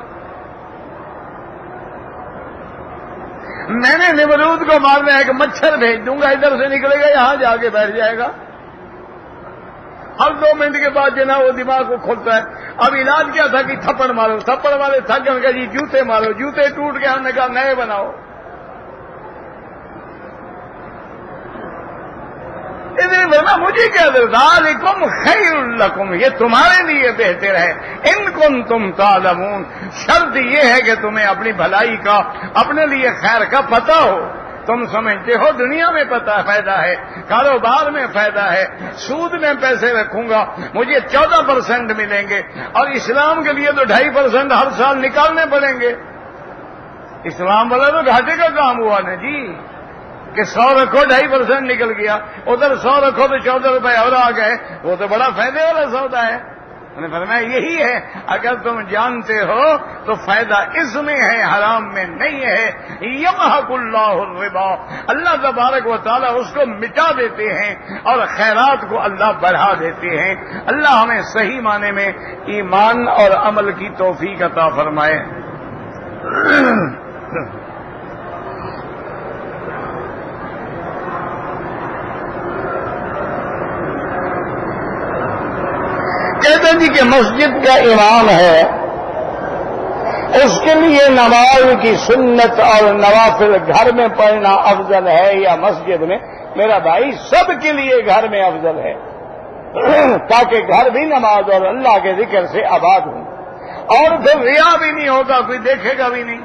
میں نے نمرود کو مارنا ہے کہ مچھر بھیج دوں گا، ادھر سے نکلے گا یہاں جا کے بیٹھ جائے گا، ہر 2 منٹ کے بعد جو نا وہ دماغ کو کھولتا ہے۔ اب علاج کیا تھا کہ تھپڑ مارو، تھپڑ والے تھک گئے کہ جی جوتے مارو، جوتے ٹوٹ گئے، ہم نے کہا نئے بناؤ۔ مجھے کیا ذالکم خیر لکم، یہ تمہارے لیے بہتر ہے، ان کنتم تعلمون، شرط یہ ہے کہ تمہیں اپنی بھلائی کا، اپنے لیے خیر کا پتہ ہو۔ تم سمجھتے ہو دنیا میں پتہ فائدہ ہے، کاروبار میں فائدہ ہے، سود میں پیسے رکھوں گا مجھے 14% ملیں گے، اور اسلام کے لیے تو 2.5% ہر سال نکالنے پڑیں گے۔ اسلام والا تو گھاٹے کا کام ہوا نا جی، کہ 100 رکھو 2.5% نکل گیا، ادھر 100 رکھو تو 14 روپے اور آ گئے، وہ تو بڑا فائدے والا سودا ہے۔ انہوں نے فرمایا یہی ہے، اگر تم جانتے ہو تو فائدہ اس میں ہے، حرام میں نہیں ہے۔ یمحق اللہ الربا، اللہ تبارک و تعالیٰ اس کو مٹا دیتے ہیں اور خیرات کو اللہ بڑھا دیتے ہیں۔ اللہ ہمیں صحیح معنی میں ایمان اور عمل کی توفیق عطا فرمائے۔ کہتے جی کہ مسجد کا امام ہے، اس کے لیے نماز کی سنت اور نوافل گھر میں پڑھنا افضل ہے یا مسجد میں؟ میرا بھائی سب کے لیے گھر میں افضل ہے، تاکہ گھر بھی نماز اور اللہ کے ذکر سے آباد ہوں، اور پھر ریا بھی نہیں ہوگا، کوئی دیکھے گا بھی نہیں۔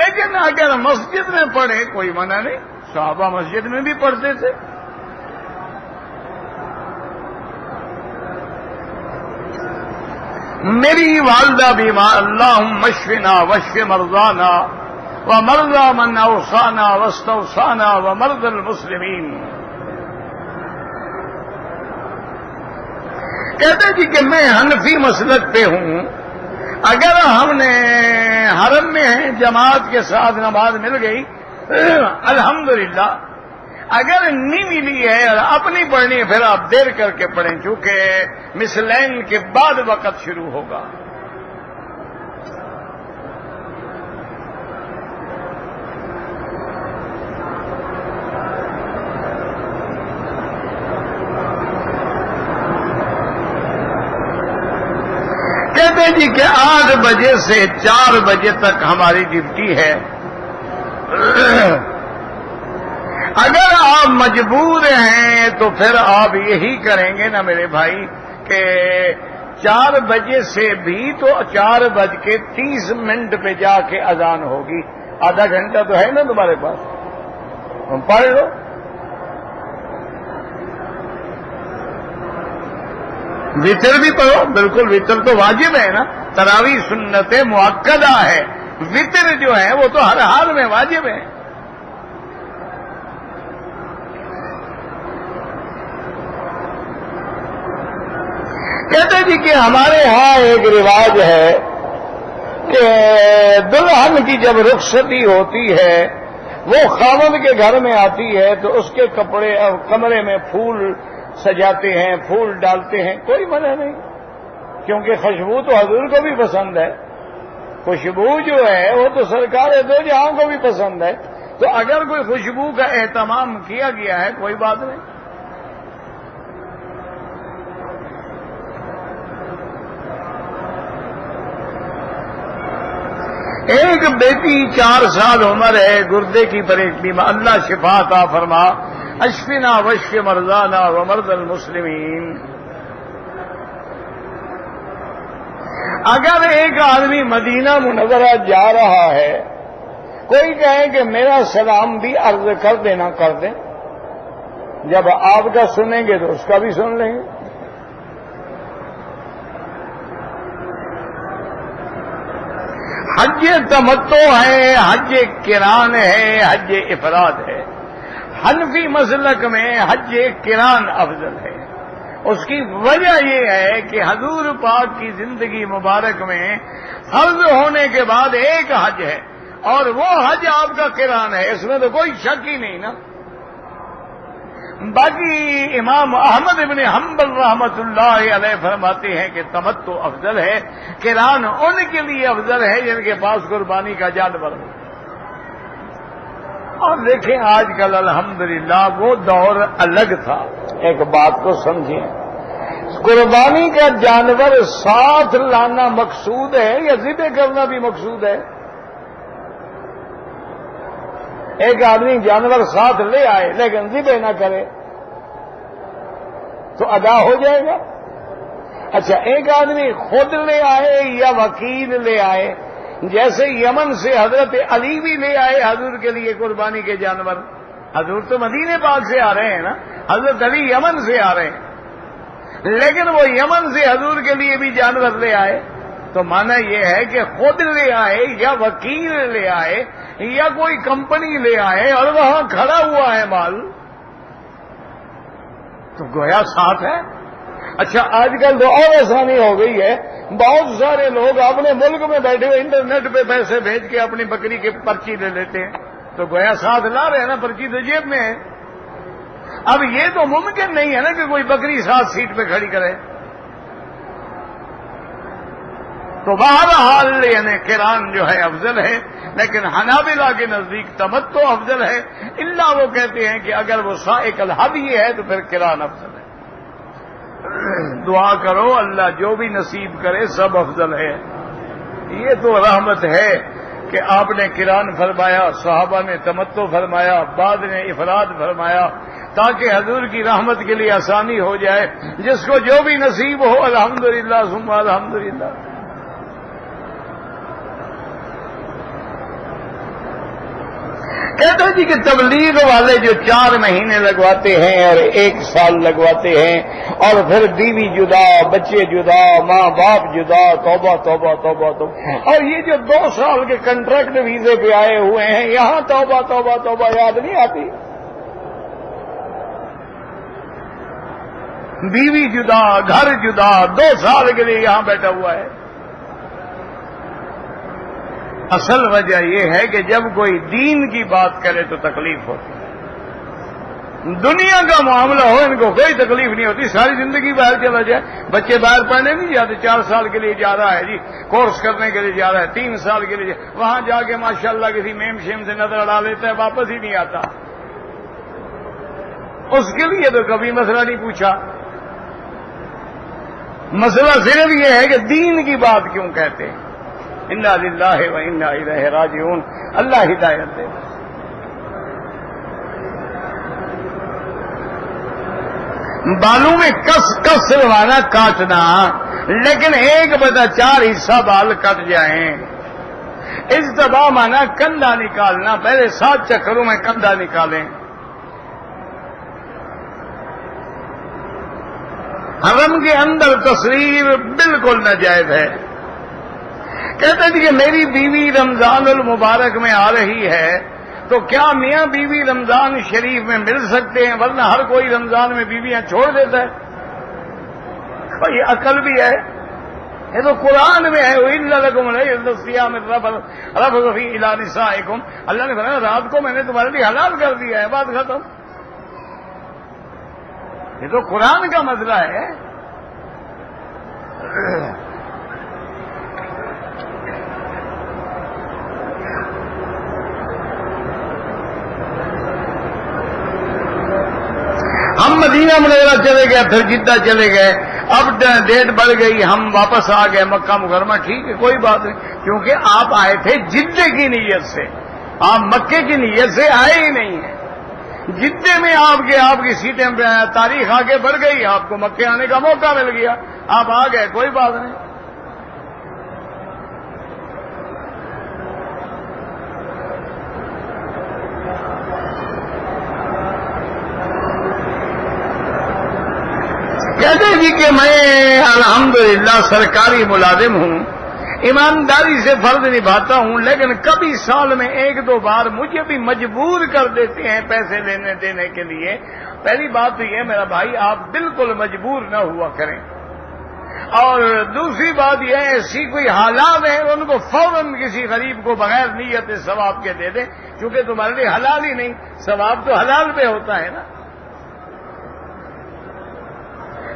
لیکن اگر مسجد میں پڑھے کوئی منع نہیں، صحابہ مسجد میں بھی پڑھتے تھے۔ میری والدہ بیمار، اللہم اشفنا واشف مرضانا ومرضى من اوصانا واستوصانا ومرضى المسلمین۔ کہتے جی کہ میں حنفی مسلک پہ ہوں، اگر ہم نے حرم میں ہیں جماعت کے ساتھ نماز مل گئی الحمدللہ، اگر نہیں ملی ہے اور اپنی پڑھنی ہے پھر آپ دیر کر کے پڑھیں، چونکہ مثلین کے بعد وقت شروع ہوگا۔ کہتے جی کہ 8 بجے سے 4 بجے تک ہماری ڈیوٹی ہے، اگر آپ مجبور ہیں تو پھر آپ یہی کریں گے نا میرے بھائی کہ 4 بجے سے بھی تو 4:30 پہ جا کے اذان ہوگی، آدھا گھنٹہ تو ہے نا تمہارے پاس، تم پڑھ لو۔ وطر بھی پڑھو، بالکل وطر تو واجب ہے نا، تراویح سنت مؤکدہ ہے، وطر جو ہے وہ تو ہر حال میں واجب ہے. کہتے جی کہ ہمارے ہاں ایک رواج ہے کہ دلہن کی جب رخصتی ہوتی ہے وہ خاوند کے گھر میں آتی ہے تو اس کے کمرے میں پھول سجاتے ہیں، پھول ڈالتے ہیں، کوئی منع نہیں، کیونکہ خوشبو تو حضور کو بھی پسند ہے. خوشبو جو ہے وہ تو سرکار دو جہاں کو بھی پسند ہے، تو اگر کوئی خوشبو کا اہتمام کیا گیا ہے کوئی بات نہیں. ایک بیٹی 4 سال عمر ہے، گردے کی بیماری، اللہ شفا عطا فرما، اشفنا واشف مرضانا ومرضى المسلمین. اگر ایک آدمی مدینہ منورہ جا رہا ہے، کوئی کہے کہ میرا سلام بھی عرض کر دینا، کر دیں، جب آپ کا سنیں گے تو اس کا بھی سن لیں گے. حج تمتع ہے، حج قران ہے، حج افراد ہے. حنفی مسلک میں حج قران افضل ہے. اس کی وجہ یہ ہے کہ حضور پاک کی زندگی مبارک میں فرض ہونے کے بعد ایک حج ہے اور وہ حج آپ کا قران ہے، اس میں تو کوئی شک ہی نہیں نا. باقی امام احمد ابن حنبل رحمت اللہ علیہ فرماتے ہیں کہ تمتع افضل ہے، قران ان کے لیے افضل ہے جن کے پاس قربانی کا جانور ہو. اور دیکھیں آج کل الحمدللہ وہ دور الگ تھا. ایک بات کو سمجھیں، قربانی کا جانور ساتھ لانا مقصود ہے یا ذبح کرنا بھی مقصود ہے؟ ایک آدمی جانور ساتھ لے آئے لیکن ذبح نہ کرے تو ادا ہو جائے گا. اچھا، ایک آدمی خود لے آئے یا وکیل لے آئے، جیسے یمن سے حضرت علی بھی لے آئے حضور کے لیے قربانی کے جانور. حضور تو مدینے پاک سے آ رہے ہیں نا، حضرت علی یمن سے آ رہے ہیں، لیکن وہ یمن سے حضور کے لیے بھی جانور لے آئے. تو مانا یہ ہے کہ خود لے آئے یا وکیل لے آئے یا کوئی کمپنی لے آئے اور وہاں کھڑا ہوا ہے مال، تو گویا ساتھ ہے. اچھا، آج کل تو اور آسانی ہو گئی ہے، بہت سارے لوگ اپنے ملک میں بیٹھے ہوئے انٹرنیٹ پہ پیسے بھیج کے اپنی بکری کی پرچی لے لیتے ہیں، تو گویا ساتھ لا رہے ہیں نا، پرچی تو جیب میں ہے. اب یہ تو ممکن نہیں ہے نا کہ کوئی بکری ساتھ سیٹ پہ کھڑی کرے. تو بہرحال یعنی قران جو ہے افضل ہے، لیکن حنابلہ کے نزدیک تمتع افضل ہے. الا وہ کہتے ہیں کہ اگر وہ سائق الہدی ہے تو پھر قران افضل ہے. دعا کرو اللہ جو بھی نصیب کرے سب افضل ہے. یہ تو رحمت ہے کہ آپ نے قران فرمایا، صحابہ نے تمتع فرمایا، بعد نے افراد فرمایا، تاکہ حضور کی رحمت کے لیے آسانی ہو جائے. جس کو جو بھی نصیب ہو الحمدللہ ثم الحمدللہ. کہتے ہیں جی کہ تبلیغ والے جو 4 مہینے لگواتے ہیں اور 1 سال لگواتے ہیں اور پھر بیوی جدا، بچے جدا، ماں باپ جدا، توبہ توبہ توبہ توبہ. اور یہ جو 2 سال کے کنٹریکٹ ویزے پہ آئے ہوئے ہیں، یہاں توبہ توبہ توبہ یاد نہیں آتی. بیوی جدا، گھر جدا، 2 سال کے لیے یہاں بیٹھا ہوا ہے. اصل وجہ یہ ہے کہ جب کوئی دین کی بات کرے تو تکلیف ہوتی ہے. دنیا کا معاملہ ہو ان کو کوئی تکلیف نہیں ہوتی، ساری زندگی باہر چلا جائے. بچے باہر پڑھنے نہیں جاتے، 4 سال کے لیے جا رہا ہے جی، کورس کرنے کے لیے جا رہا ہے، 3 سال کے لیے وہاں جا کے ماشاءاللہ کسی میم شیم سے نظر اڑا لیتا ہے، واپس ہی نہیں آتا. اس کے لیے تو کبھی مسئلہ نہیں پوچھا. مسئلہ صرف یہ ہے کہ دین کی بات کیوں کہتے ہیں. انا للہ و انا الیہ راجعون. اللہ ہدایت دے. بالوں میں کس کس سلوانا، کاٹنا، لیکن 1/4 حصہ بال کٹ جائیں. اجتباء مانا کندھا نکالنا، پہلے 7 چکروں میں کندھا نکالیں. حرم کے اندر تصویر بالکل ناجائز ہے. کہتے تھے کہ میری بیوی رمضان المبارک میں آ رہی ہے تو کیا میاں بیوی رمضان شریف میں مل سکتے ہیں؟ ورنہ ہر کوئی رمضان میں بیویاں چھوڑ دیتا ہے. یہ عقل بھی ہے، یہ تو قرآن میں ہے. وَإِلَّا لَكُمْ لَيْلَةُ الصِّيَامِ الرَّفَثُ فِيهِ إِلَىٰ نِسَائِكُمْ. اللہ نے فرمایا رات کو میں نے تمہارے لیے حلال کر دیا ہے، بات ختم. یہ تو قرآن کا مسئلہ ہے. ہم مدینہ منورہ چلے گئے، پھر جدہ چلے گئے، اب ڈیٹ بڑھ گئی، ہم واپس آ گئے مکہ مکرمہ. ٹھیک ہے، کوئی بات نہیں، کیونکہ آپ آئے تھے جدے کی نیت سے، آپ مکے کی نیت سے آئے ہی نہیں ہیں. جدے میں آپ کی سیٹیں تاریخ آگے بڑھ گئی، آپ کو مکے آنے کا موقع مل گیا، آپ آ گئے، کوئی بات نہیں. کہتے جی کہ میں الحمدللہ سرکاری ملازم ہوں، ایمانداری سے فرض نبھاتا ہوں، لیکن کبھی سال میں ایک دو بار مجھے بھی مجبور کر دیتے ہیں پیسے لینے دینے کے لیے. پہلی بات تو یہ میرا بھائی آپ بالکل مجبور نہ ہوا کریں، اور دوسری بات یہ ایسی کوئی حالات ہیں ان کو فوراً کسی غریب کو بغیر نیت ثواب کے دے دیں، کیونکہ تمہارے لیے حلال ہی نہیں، ثواب تو حلال پہ ہوتا ہے نا.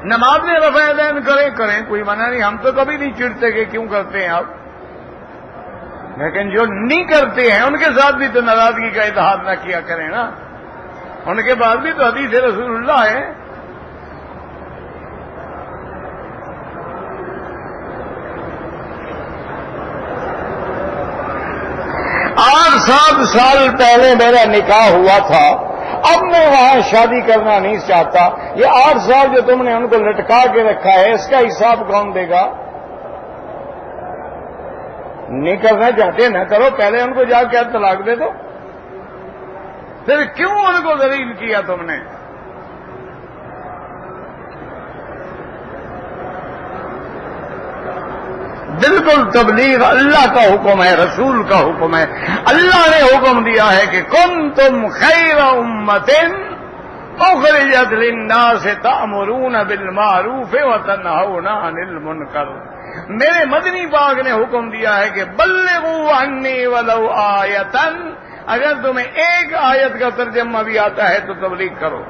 نماز میں رفع یدین کریں، کوئی منع نہیں، ہم تو کبھی نہیں چڑھتے کہ کیوں کرتے ہیں آپ، لیکن جو نہیں کرتے ہیں ان کے ساتھ بھی تو ناراضگی کا اظہار نہ کیا کریں نا، ان کے بعد بھی تو حدیث رسول اللہ ہے. آٹھ 7 سال پہلے میرا نکاح ہوا تھا، اب میں وہاں شادی کرنا نہیں چاہتا. یہ 8 سال جو تم نے ان کو لٹکا کے رکھا ہے اس کا حساب کون دے گا؟ نہیں کرنا چاہتے نہ کرو، پہلے ان کو جا کے طلاق دے دو. پھر کیوں ان کو ذلیل کیا تم نے؟ بالکل تبلیغ اللہ کا حکم ہے، رسول کا حکم ہے. اللہ نے حکم دیا ہے کہ کنتم خیر امۃ اخرجت للناس تأمرون بالمعروف وتنہون عن المنکر. میرے مدنی پاک نے حکم دیا ہے کہ بلغوا عنی ولو آیۃ، اگر تمہیں ایک آیت کا ترجمہ بھی آتا ہے تو تبلیغ کرو.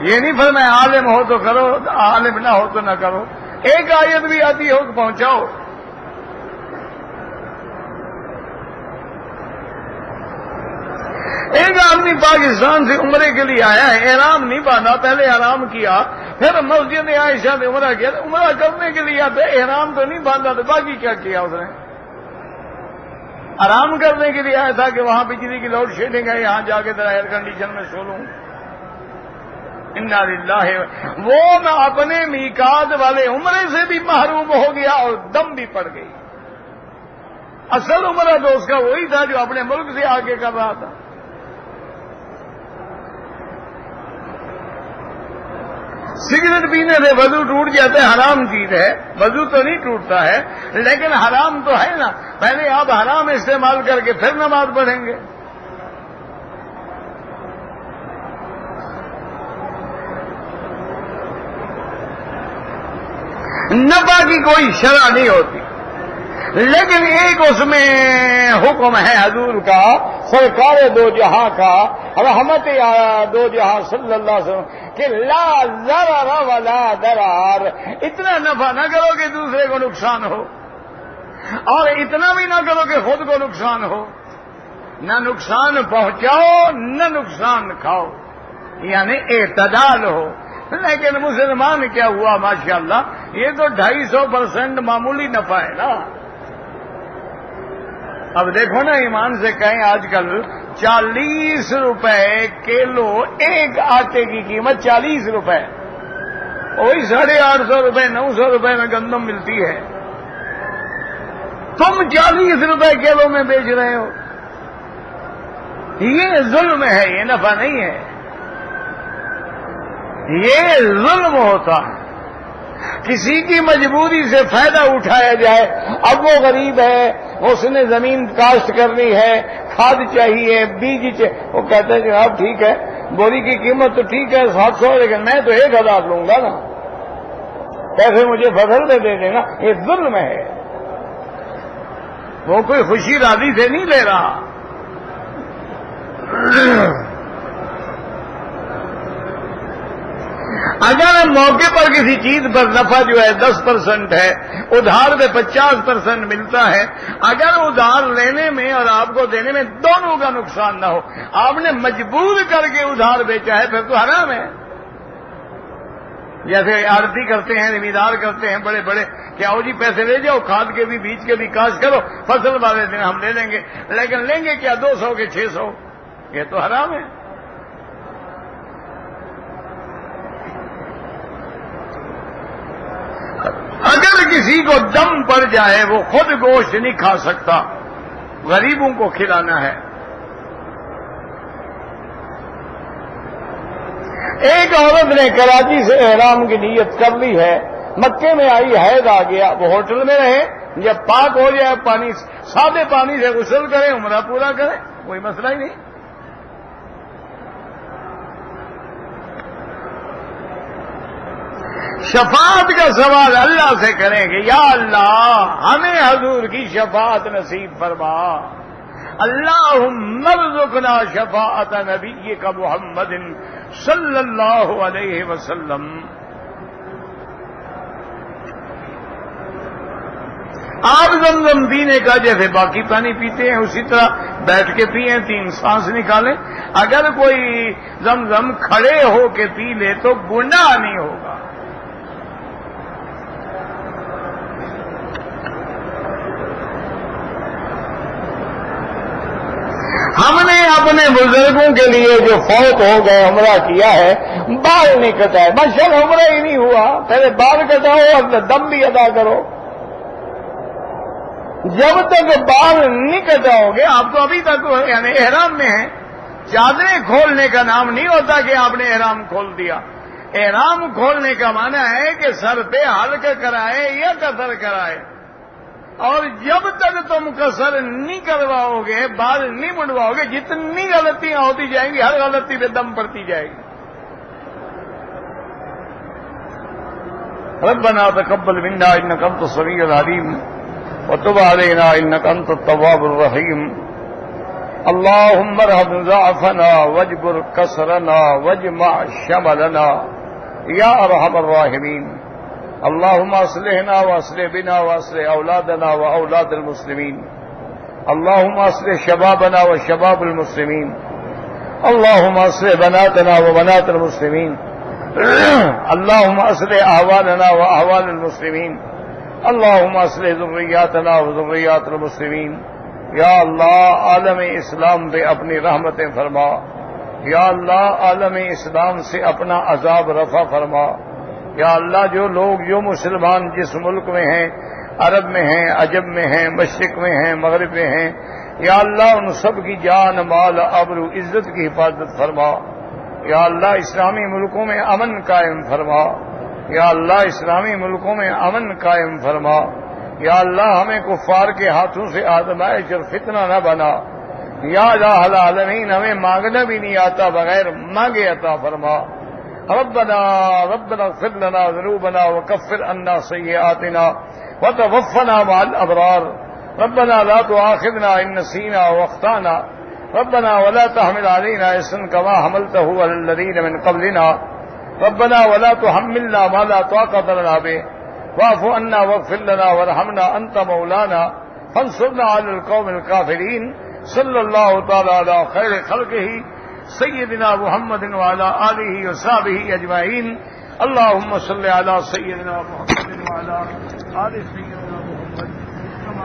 یہ نہیں فرمایا عالم ہو تو کرو، عالم نہ ہو تو نہ کرو. ایک آیت بھی آتی ہو تو پہنچاؤ. ایک آدمی پاکستان سے عمرے کے لیے آیا ہے، احرام نہیں باندھا، پہلے احرام کیا، پھر مسجد عائشہ نے عمرہ کیا. عمرہ کرنے کے لیے آتے، احرام تو نہیں باندھا، تو باقی کیا کیا اس نے؟ آرام کرنے کے لیے آیا تھا کہ وہاں بجلی کی لوڈ شیڈنگ ہے، یہاں جا کے ذرا ایئر کنڈیشن میں سو لوں. انا للہ. وہ نہ اپنے میقات والے عمرے سے بھی محروم ہو گیا اور دم بھی پڑ گئی. اصل عمرہ تو اس کا وہی تھا جو اپنے ملک سے آگے کر رہا تھا. سگریٹ پینے سے وضو ٹوٹ جاتا ہے، حرام چیز ہے، وضو تو نہیں ٹوٹتا ہے لیکن حرام تو ہے نا. پہلے آپ حرام استعمال کر کے پھر نماز پڑھیں گے. نفع کی کوئی شرح نہیں ہوتی، لیکن ایک اس میں حکم ہے حضور کا، سرکار دو جہاں کا، رحمت دو جہاں صلی اللہ علیہ وسلم، کہ لا ضرر ولا ضرار. اتنا نفع نہ کرو کہ دوسرے کو نقصان ہو، اور اتنا بھی نہ کرو کہ خود کو نقصان ہو. نہ نقصان پہنچاؤ نہ نقصان کھاؤ، یعنی اعتدال ہو. لیکن مسلمان کیا ہوا ماشاءاللہ، یہ تو 250% معمولی نفع ہے نا. اب دیکھو نا، ایمان سے کہیں آج کل 40 روپے کلو ایک آٹے کی قیمت 40 روپے، وہی 850 روپے 900 روپے میں گندم ملتی ہے، تم 40 روپے کلو میں بیچ رہے ہو. یہ ظلم ہے، یہ نفع نہیں ہے، یہ ظلم ہوتا ہے. کسی کی مجبوری سے فائدہ اٹھایا جائے. اب وہ غریب ہے, اس نے زمین کاشت کرنی ہے, کھاد چاہیے, بیج چاہیے, وہ کہتے ہیں جناب ٹھیک ہے بوری کی قیمت تو ٹھیک ہے 700, لیکن میں تو 1000 لوں گا نا, پیسے مجھے فصل میں دے دینا. یہ ظلم ہے. وہ کوئی خوشی راضی سے نہیں لے رہا. اگر موقع پر کسی چیز پر نفع جو ہے 10% ہے, ادھار پہ 50% ملتا ہے, اگر ادھار لینے میں اور آپ کو دینے میں دونوں کا نقصان نہ ہو, آپ نے مجبور کر کے ادھار بیچا ہے, پھر تو حرام ہے. جیسے آڑتی کرتے ہیں, زمیندار کرتے ہیں بڑے بڑے, کہ آؤ جی پیسے لے جاؤ, کھاد کے بھی بیج کے بھی کاشت کرو, فصل والے دن ہم لے لیں گے, لیکن لیں گے کیا 200 کے 600, یہ تو حرام ہے. اگر کسی کو دم پڑ جائے وہ خود گوشت نہیں کھا سکتا, غریبوں کو کھلانا ہے. ایک عورت نے کراچی سے احرام کی نیت کر لی ہے, مکے میں آئی, حیض آ گیا, وہ ہوٹل میں رہے, جب پاک ہو جائے پانی سادے پانی سے غسل کریں, عمرہ پورا کریں, کوئی مسئلہ ہی نہیں. شفاعت کا سوال اللہ سے کریں گے, یا اللہ ہمیں حضور کی شفاعت نصیب فرما. اللہم ارزقنا شفاعت نبیک محمد صلی اللہ علیہ وسلم. آپ زمزم پینے کا جیسے باقی پانی پیتے ہیں اسی طرح بیٹھ کے پیئیں, 3 سانس نکالیں. اگر کوئی زمزم کھڑے ہو کے پی لے تو گناہ نہیں ہوگا. ہم نے اپنے بزرگوں کے لیے جو فوت ہو گئے عمرہ کیا ہے, بال نہیں کٹائے, ماشاء عمرہ ہی نہیں ہوا, پہلے بال کٹاؤ اور دم بھی ادا کرو. جب تک بال نہیں کٹاؤ گے, آپ تو ابھی تک یعنی احرام میں ہیں, چادریں کھولنے کا نام نہیں ہوتا کہ آپ نے احرام کھول دیا. احرام کھولنے کا معنی ہے کہ سر پہ حلق کرائے یا قصر کرائے, اور جب تک تم قصر نہیں کرواؤ گے, بال نہیں منڈواؤ گے, جتنی غلطیاں ہوتی جائیں گی ہر غلطی پہ دم پڑتی جائے گی. ربنا تقبل منا انك انت السميع العليم وتب علينا انك انت التواب الرحيم. اللهم ارحم ضعفنا واجبر كسرنا واجمع شملنا يا ارحم الراحمين. اللهم اصلحنا واصلح بنا واصلح اولادنا واولاد المسلمين. اللهم اصلح شبابنا وشباب المسلمين. اللهم اصلح بناتنا وبنات المسلمين. اللهم اصلح احوالنا واحوال المسلمين. اللهم اصلح ذرياتنا وذريات المسلمين. یا اللہ عالم اسلام پہ اپنی رحمتیں فرما. یا اللہ عالم اسلام سے اپنا عذاب رفع فرما. یا اللہ جو لوگ جو مسلمان جس ملک میں ہیں, عرب میں ہیں, عجم میں ہیں, مشرق میں ہیں, مغرب میں ہیں, یا اللہ ان سب کی جان مال آبرو عزت کی حفاظت فرما. یا اللہ اسلامی ملکوں میں امن قائم فرما. یا اللہ اسلامی ملکوں میں امن قائم فرما. یا اللہ ہمیں کفار کے ہاتھوں سے آزمائش اور فتنہ نہ بنا. یا الہ العالمین ہمیں مانگنا بھی نہیں آتا, بغیر مانگے عطا فرما. ربنا اغفر لنا ذنوبنا وكفر عنا سيئاتنا وتوفنا مع الأبرار. ربنا لا تؤاخذنا إن نسينا واخطأنا. ربنا ولا تحمل علينا إصرا كما حملته على الذين من قبلنا. ربنا ولا تحملنا ما لا طاقة لنا به واعف عنا واغفر لنا وارحمنا أنت مولانا فانصرنا على القوم الكافرين. صلى الله تعالى على خير خلقه سيدنا محمد وعلى آله وصحبه أجمعين. اللهم صل على سيدنا محمد وعلى آل سيدنا محمد كما